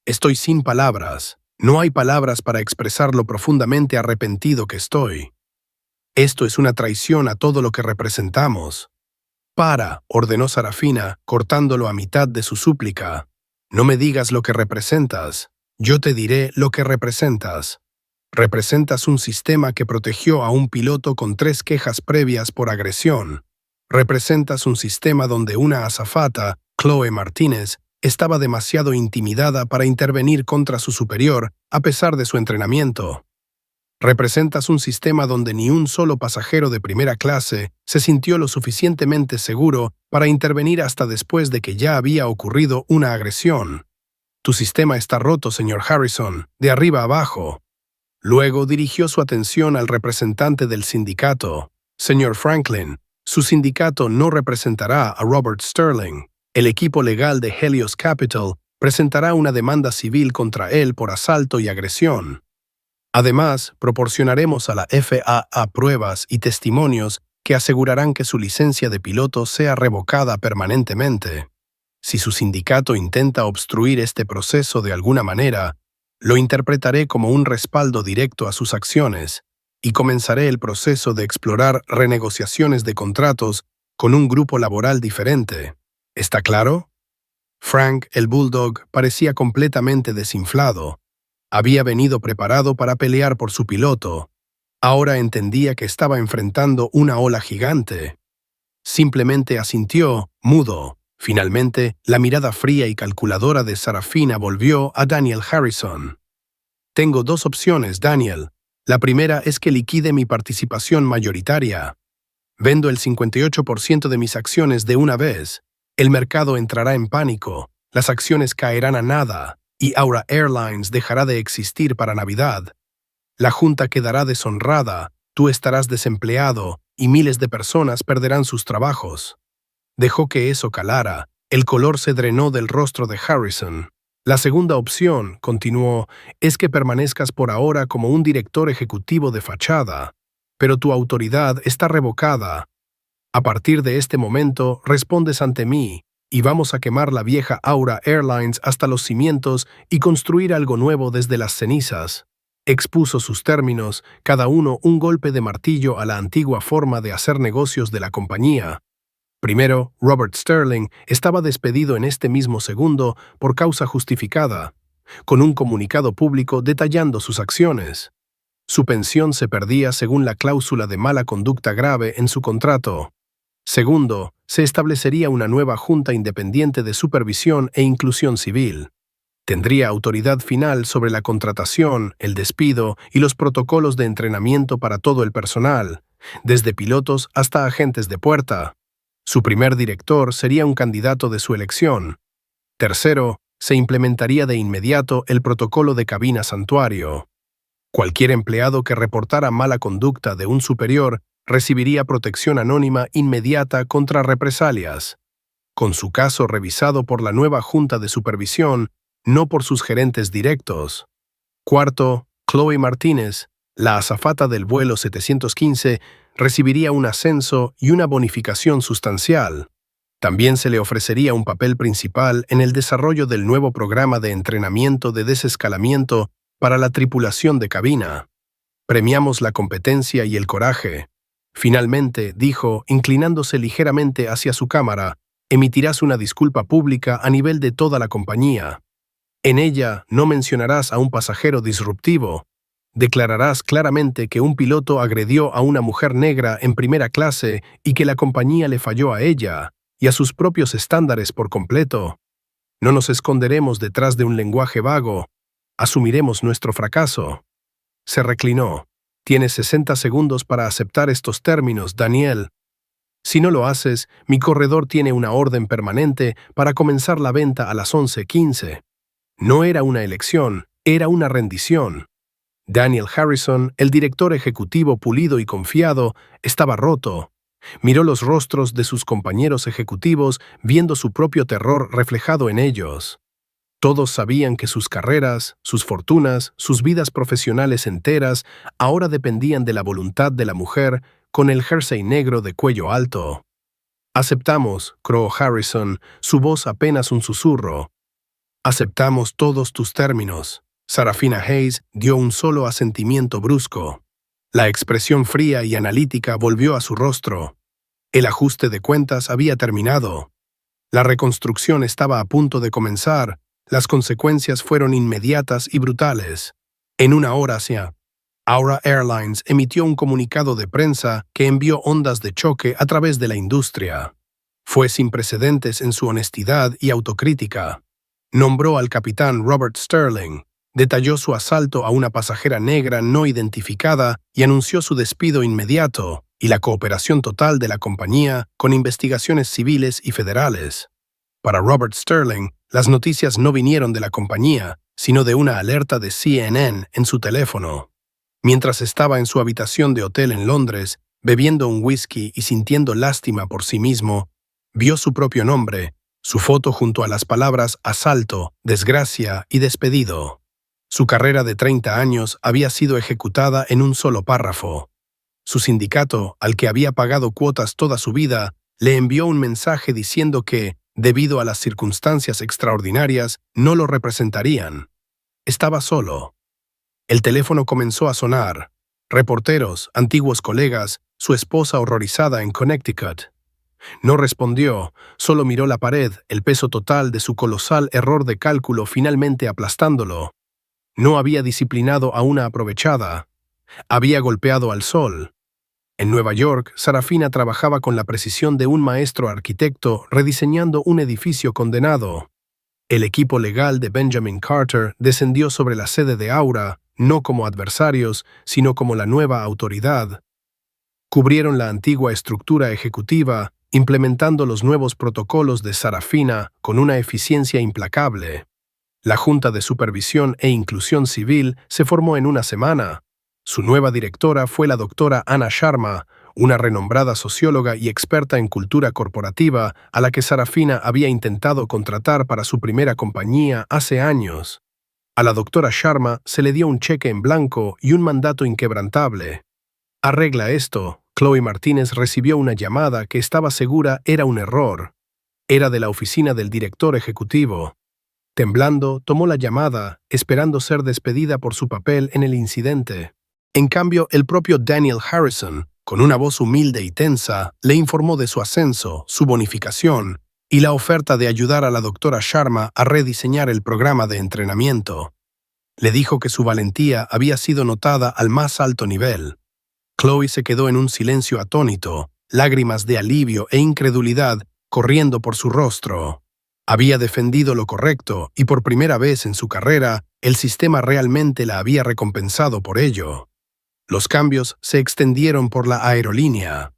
Estoy sin palabras. No hay palabras para expresar lo profundamente arrepentido que estoy. Esto es una traición a todo lo que representamos. Para, ordenó Sarafina, cortándolo a mitad de su súplica. No me digas lo que representas. Yo te diré lo que representas. Representas un sistema que protegió a un piloto con 3 quejas previas por agresión. Representas un sistema donde una azafata, Chloe Martínez, estaba demasiado intimidada para intervenir contra su superior a pesar de su entrenamiento. Representas un sistema donde ni un solo pasajero de primera clase se sintió lo suficientemente seguro para intervenir hasta después de que ya había ocurrido una agresión. Tu sistema está roto, señor Harrison, de arriba abajo. Luego dirigió su atención al representante del sindicato. Señor Franklin, su sindicato no representará a Robert Sterling. El equipo legal de Helios Capital presentará una demanda civil contra él por asalto y agresión. Además, proporcionaremos a la FAA pruebas y testimonios que asegurarán que su licencia de piloto sea revocada permanentemente. Si su sindicato intenta obstruir este proceso de alguna manera, lo interpretaré como un respaldo directo a sus acciones y comenzaré el proceso de explorar renegociaciones de contratos con un grupo laboral diferente. ¿Está claro? Frank, el bulldog, parecía completamente desinflado. Había venido preparado para pelear por su piloto. Ahora entendía que estaba enfrentando una ola gigante. Simplemente asintió, mudo. Finalmente, la mirada fría y calculadora de Sarafina volvió a Daniel Harrison. Tengo 2 opciones, Daniel. La primera es que liquide mi participación mayoritaria. Vendo el 58% de mis acciones de una vez. El mercado entrará en pánico, las acciones caerán a nada y Aura Airlines dejará de existir para Navidad. La junta quedará deshonrada, tú estarás desempleado y miles de personas perderán sus trabajos. Dejó que eso calara, el color se drenó del rostro de Harrison. La segunda opción, continuó, es que permanezcas por ahora como un director ejecutivo de fachada, pero tu autoridad está revocada. A partir de este momento, respondes ante mí, y vamos a quemar la vieja Aura Airlines hasta los cimientos y construir algo nuevo desde las cenizas. Expuso sus términos, cada uno un golpe de martillo a la antigua forma de hacer negocios de la compañía. Primero, Robert Sterling estaba despedido en este mismo segundo por causa justificada, con un comunicado público detallando sus acciones. Su pensión se perdía según la cláusula de mala conducta grave en su contrato. Segundo, se establecería una nueva junta independiente de supervisión e inclusión civil. Tendría autoridad final sobre la contratación, el despido y los protocolos de entrenamiento para todo el personal, desde pilotos hasta agentes de puerta. Su primer director sería un candidato de su elección. Tercero, se implementaría de inmediato el protocolo de cabina santuario. Cualquier empleado que reportara mala conducta de un superior recibiría protección anónima inmediata contra represalias, con su caso revisado por la nueva Junta de Supervisión, no por sus gerentes directos. Cuarto, Chloe Martínez, la azafata del vuelo 715, recibiría un ascenso y una bonificación sustancial. También se le ofrecería un papel principal en el desarrollo del nuevo programa de entrenamiento de desescalamiento para la tripulación de cabina. Premiamos la competencia y el coraje. Finalmente, dijo, inclinándose ligeramente hacia su cámara, emitirás una disculpa pública a nivel de toda la compañía. En ella no mencionarás a un pasajero disruptivo. Declararás claramente que un piloto agredió a una mujer negra en primera clase y que la compañía le falló a ella y a sus propios estándares por completo. No nos esconderemos detrás de un lenguaje vago. Asumiremos nuestro fracaso. Se reclinó. Tienes 60 segundos para aceptar estos términos, Daniel. Si no lo haces, mi corredor tiene una orden permanente para comenzar la venta a las 11:15. No era una elección, era una rendición. Daniel Harrison, el director ejecutivo pulido y confiado, estaba roto. Miró los rostros de sus compañeros ejecutivos, viendo su propio terror reflejado en ellos. Todos sabían que sus carreras, sus fortunas, sus vidas profesionales enteras ahora dependían de la voluntad de la mujer con el jersey negro de cuello alto. Aceptamos, croó Harrison, su voz apenas un susurro. Aceptamos todos tus términos. Sarafina Hayes dio un solo asentimiento brusco. La expresión fría y analítica volvió a su rostro. El ajuste de cuentas había terminado. La reconstrucción estaba a punto de comenzar. Las consecuencias fueron inmediatas y brutales. En una hora, Aura Airlines emitió un comunicado de prensa que envió ondas de choque a través de la industria. Fue sin precedentes en su honestidad y autocrítica. Nombró al capitán Robert Sterling, detalló su asalto a una pasajera negra no identificada y anunció su despido inmediato y la cooperación total de la compañía con investigaciones civiles y federales. Para Robert Sterling, las noticias no vinieron de la compañía, sino de una alerta de CNN en su teléfono. Mientras estaba en su habitación de hotel en Londres, bebiendo un whisky y sintiendo lástima por sí mismo, vio su propio nombre, su foto junto a las palabras asalto, desgracia y despedido. Su carrera de 30 años había sido ejecutada en un solo párrafo. Su sindicato, al que había pagado cuotas toda su vida, le envió un mensaje diciendo que, debido a las circunstancias extraordinarias, no lo representarían. Estaba solo. El teléfono comenzó a sonar. Reporteros, antiguos colegas, su esposa horrorizada en Connecticut. No respondió, solo miró la pared, el peso total de su colosal error de cálculo finalmente aplastándolo. No había disciplinado a una aprovechada. Había golpeado al sol. En Nueva York, Sarafina trabajaba con la precisión de un maestro arquitecto rediseñando un edificio condenado. El equipo legal de Benjamin Carter descendió sobre la sede de Aura, no como adversarios, sino como la nueva autoridad. Cubrieron la antigua estructura ejecutiva, implementando los nuevos protocolos de Sarafina con una eficiencia implacable. La Junta de Supervisión e Inclusión Civil se formó en una semana. Su nueva directora fue la doctora Anna Sharma, una renombrada socióloga y experta en cultura corporativa a la que Sarafina había intentado contratar para su primera compañía hace años. A la doctora Sharma se le dio un cheque en blanco y un mandato inquebrantable. Arregla esto. Chloe Martínez recibió una llamada que estaba segura era un error. Era de la oficina del director ejecutivo. Temblando, tomó la llamada, esperando ser despedida por su papel en el incidente. En cambio, el propio Daniel Harrison, con una voz humilde y tensa, le informó de su ascenso, su bonificación y la oferta de ayudar a la doctora Sharma a rediseñar el programa de entrenamiento. Le dijo que su valentía había sido notada al más alto nivel. Chloe se quedó en un silencio atónito, lágrimas de alivio e incredulidad corriendo por su rostro. Había defendido lo correcto y por primera vez en su carrera, el sistema realmente la había recompensado por ello. Los cambios se extendieron por la aerolínea.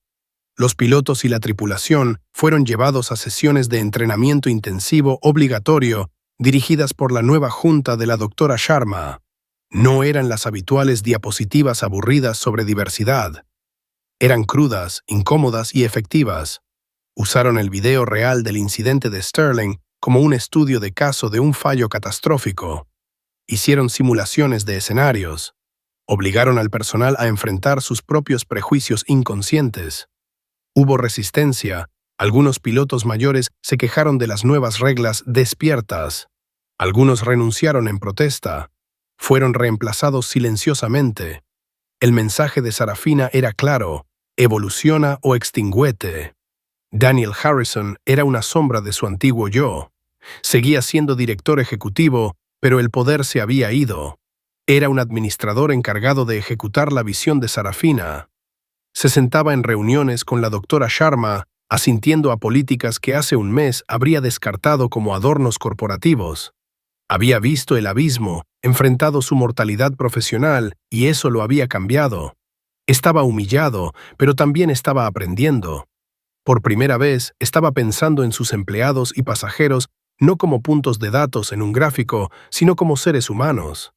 Los pilotos y la tripulación fueron llevados a sesiones de entrenamiento intensivo obligatorio dirigidas por la nueva junta de la doctora Sharma. No eran las habituales diapositivas aburridas sobre diversidad. Eran crudas, incómodas y efectivas. Usaron el video real del incidente de Sterling como un estudio de caso de un fallo catastrófico. Hicieron simulaciones de escenarios. Obligaron al personal a enfrentar sus propios prejuicios inconscientes. Hubo resistencia. Algunos pilotos mayores se quejaron de las nuevas reglas despiertas. Algunos renunciaron en protesta. Fueron reemplazados silenciosamente. El mensaje de Sarafina era claro: evoluciona o extingüete. Daniel Harrison era una sombra de su antiguo yo. Seguía siendo director ejecutivo, pero el poder se había ido. Era un administrador encargado de ejecutar la visión de Sarafina. Se sentaba en reuniones con la doctora Sharma, asintiendo a políticas que hace un mes habría descartado como adornos corporativos. Había visto el abismo, enfrentado su mortalidad profesional, y eso lo había cambiado. Estaba humillado, pero también estaba aprendiendo. Por primera vez, estaba pensando en sus empleados y pasajeros no como puntos de datos en un gráfico, sino como seres humanos.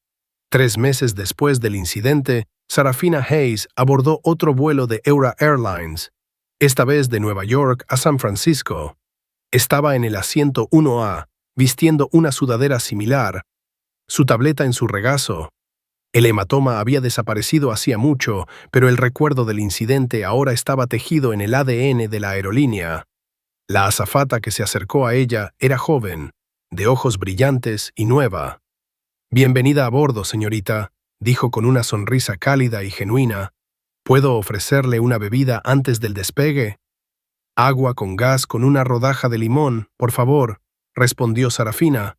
3 meses después del incidente, Sarafina Hayes abordó otro vuelo de Eura Airlines, esta vez de Nueva York a San Francisco. Estaba en el asiento 1A, vistiendo una sudadera similar, su tableta en su regazo. El hematoma había desaparecido hacía mucho, pero el recuerdo del incidente ahora estaba tejido en el ADN de la aerolínea. La azafata que se acercó a ella era joven, de ojos brillantes y nueva. «Bienvenida a bordo, señorita», dijo con una sonrisa cálida y genuina. «¿Puedo ofrecerle una bebida antes del despegue?» «Agua con gas con una rodaja de limón, por favor», respondió Sarafina.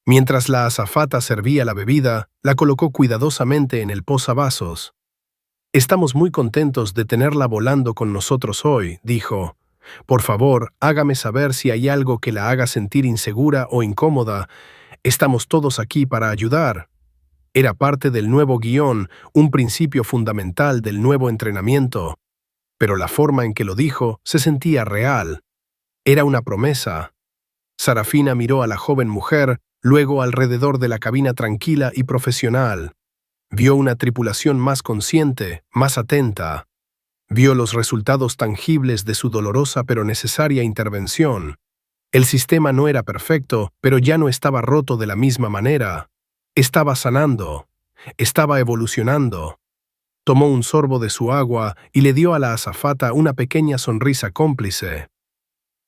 Mientras la azafata servía la bebida, la colocó cuidadosamente en el posavasos. «Estamos muy contentos de tenerla volando con nosotros hoy», dijo. «Por favor, hágame saber si hay algo que la haga sentir insegura o incómoda. Estamos todos aquí para ayudar». Era parte del nuevo guión, un principio fundamental del nuevo entrenamiento. Pero la forma en que lo dijo se sentía real. Era una promesa. Sarafina miró a la joven mujer, luego alrededor de la cabina tranquila y profesional. Vio una tripulación más consciente, más atenta. Vio los resultados tangibles de su dolorosa pero necesaria intervención. El sistema no era perfecto, pero ya no estaba roto de la misma manera. Estaba sanando. Estaba evolucionando. Tomó un sorbo de su agua y le dio a la azafata una pequeña sonrisa cómplice.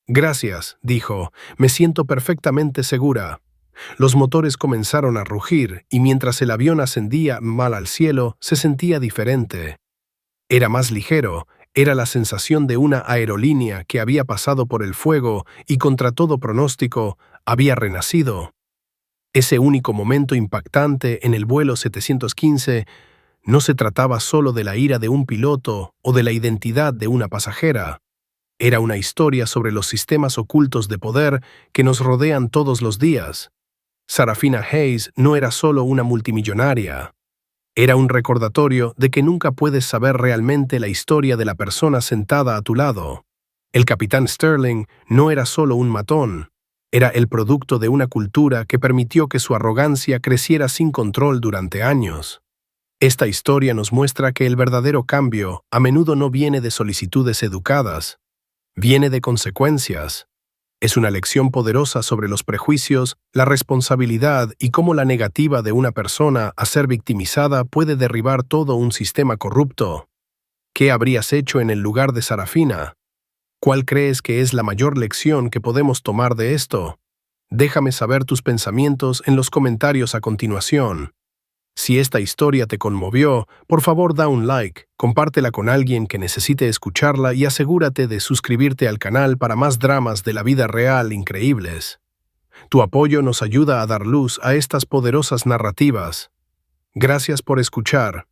«Gracias», dijo, «me siento perfectamente segura». Los motores comenzaron a rugir y mientras el avión ascendía mal al cielo, se sentía diferente. Era más ligero, era la sensación de una aerolínea que había pasado por el fuego y contra todo pronóstico había renacido. Ese único momento impactante en el vuelo 715 no se trataba solo de la ira de un piloto o de la identidad de una pasajera. Era una historia sobre los sistemas ocultos de poder que nos rodean todos los días. Sarafina Hayes no era solo una multimillonaria. Era un recordatorio de que nunca puedes saber realmente la historia de la persona sentada a tu lado. El capitán Sterling no era solo un matón. Era el producto de una cultura que permitió que su arrogancia creciera sin control durante años. Esta historia nos muestra que el verdadero cambio a menudo no viene de solicitudes educadas. Viene de consecuencias. Es una lección poderosa sobre los prejuicios, la responsabilidad y cómo la negativa de una persona a ser victimizada puede derribar todo un sistema corrupto. ¿Qué habrías hecho en el lugar de Sarafina? ¿Cuál crees que es la mayor lección que podemos tomar de esto? Déjame saber tus pensamientos en los comentarios a continuación. Si esta historia te conmovió, por favor da un like, compártela con alguien que necesite escucharla y asegúrate de suscribirte al canal para más dramas de la vida real increíbles. Tu apoyo nos ayuda a dar luz a estas poderosas narrativas. Gracias por escuchar.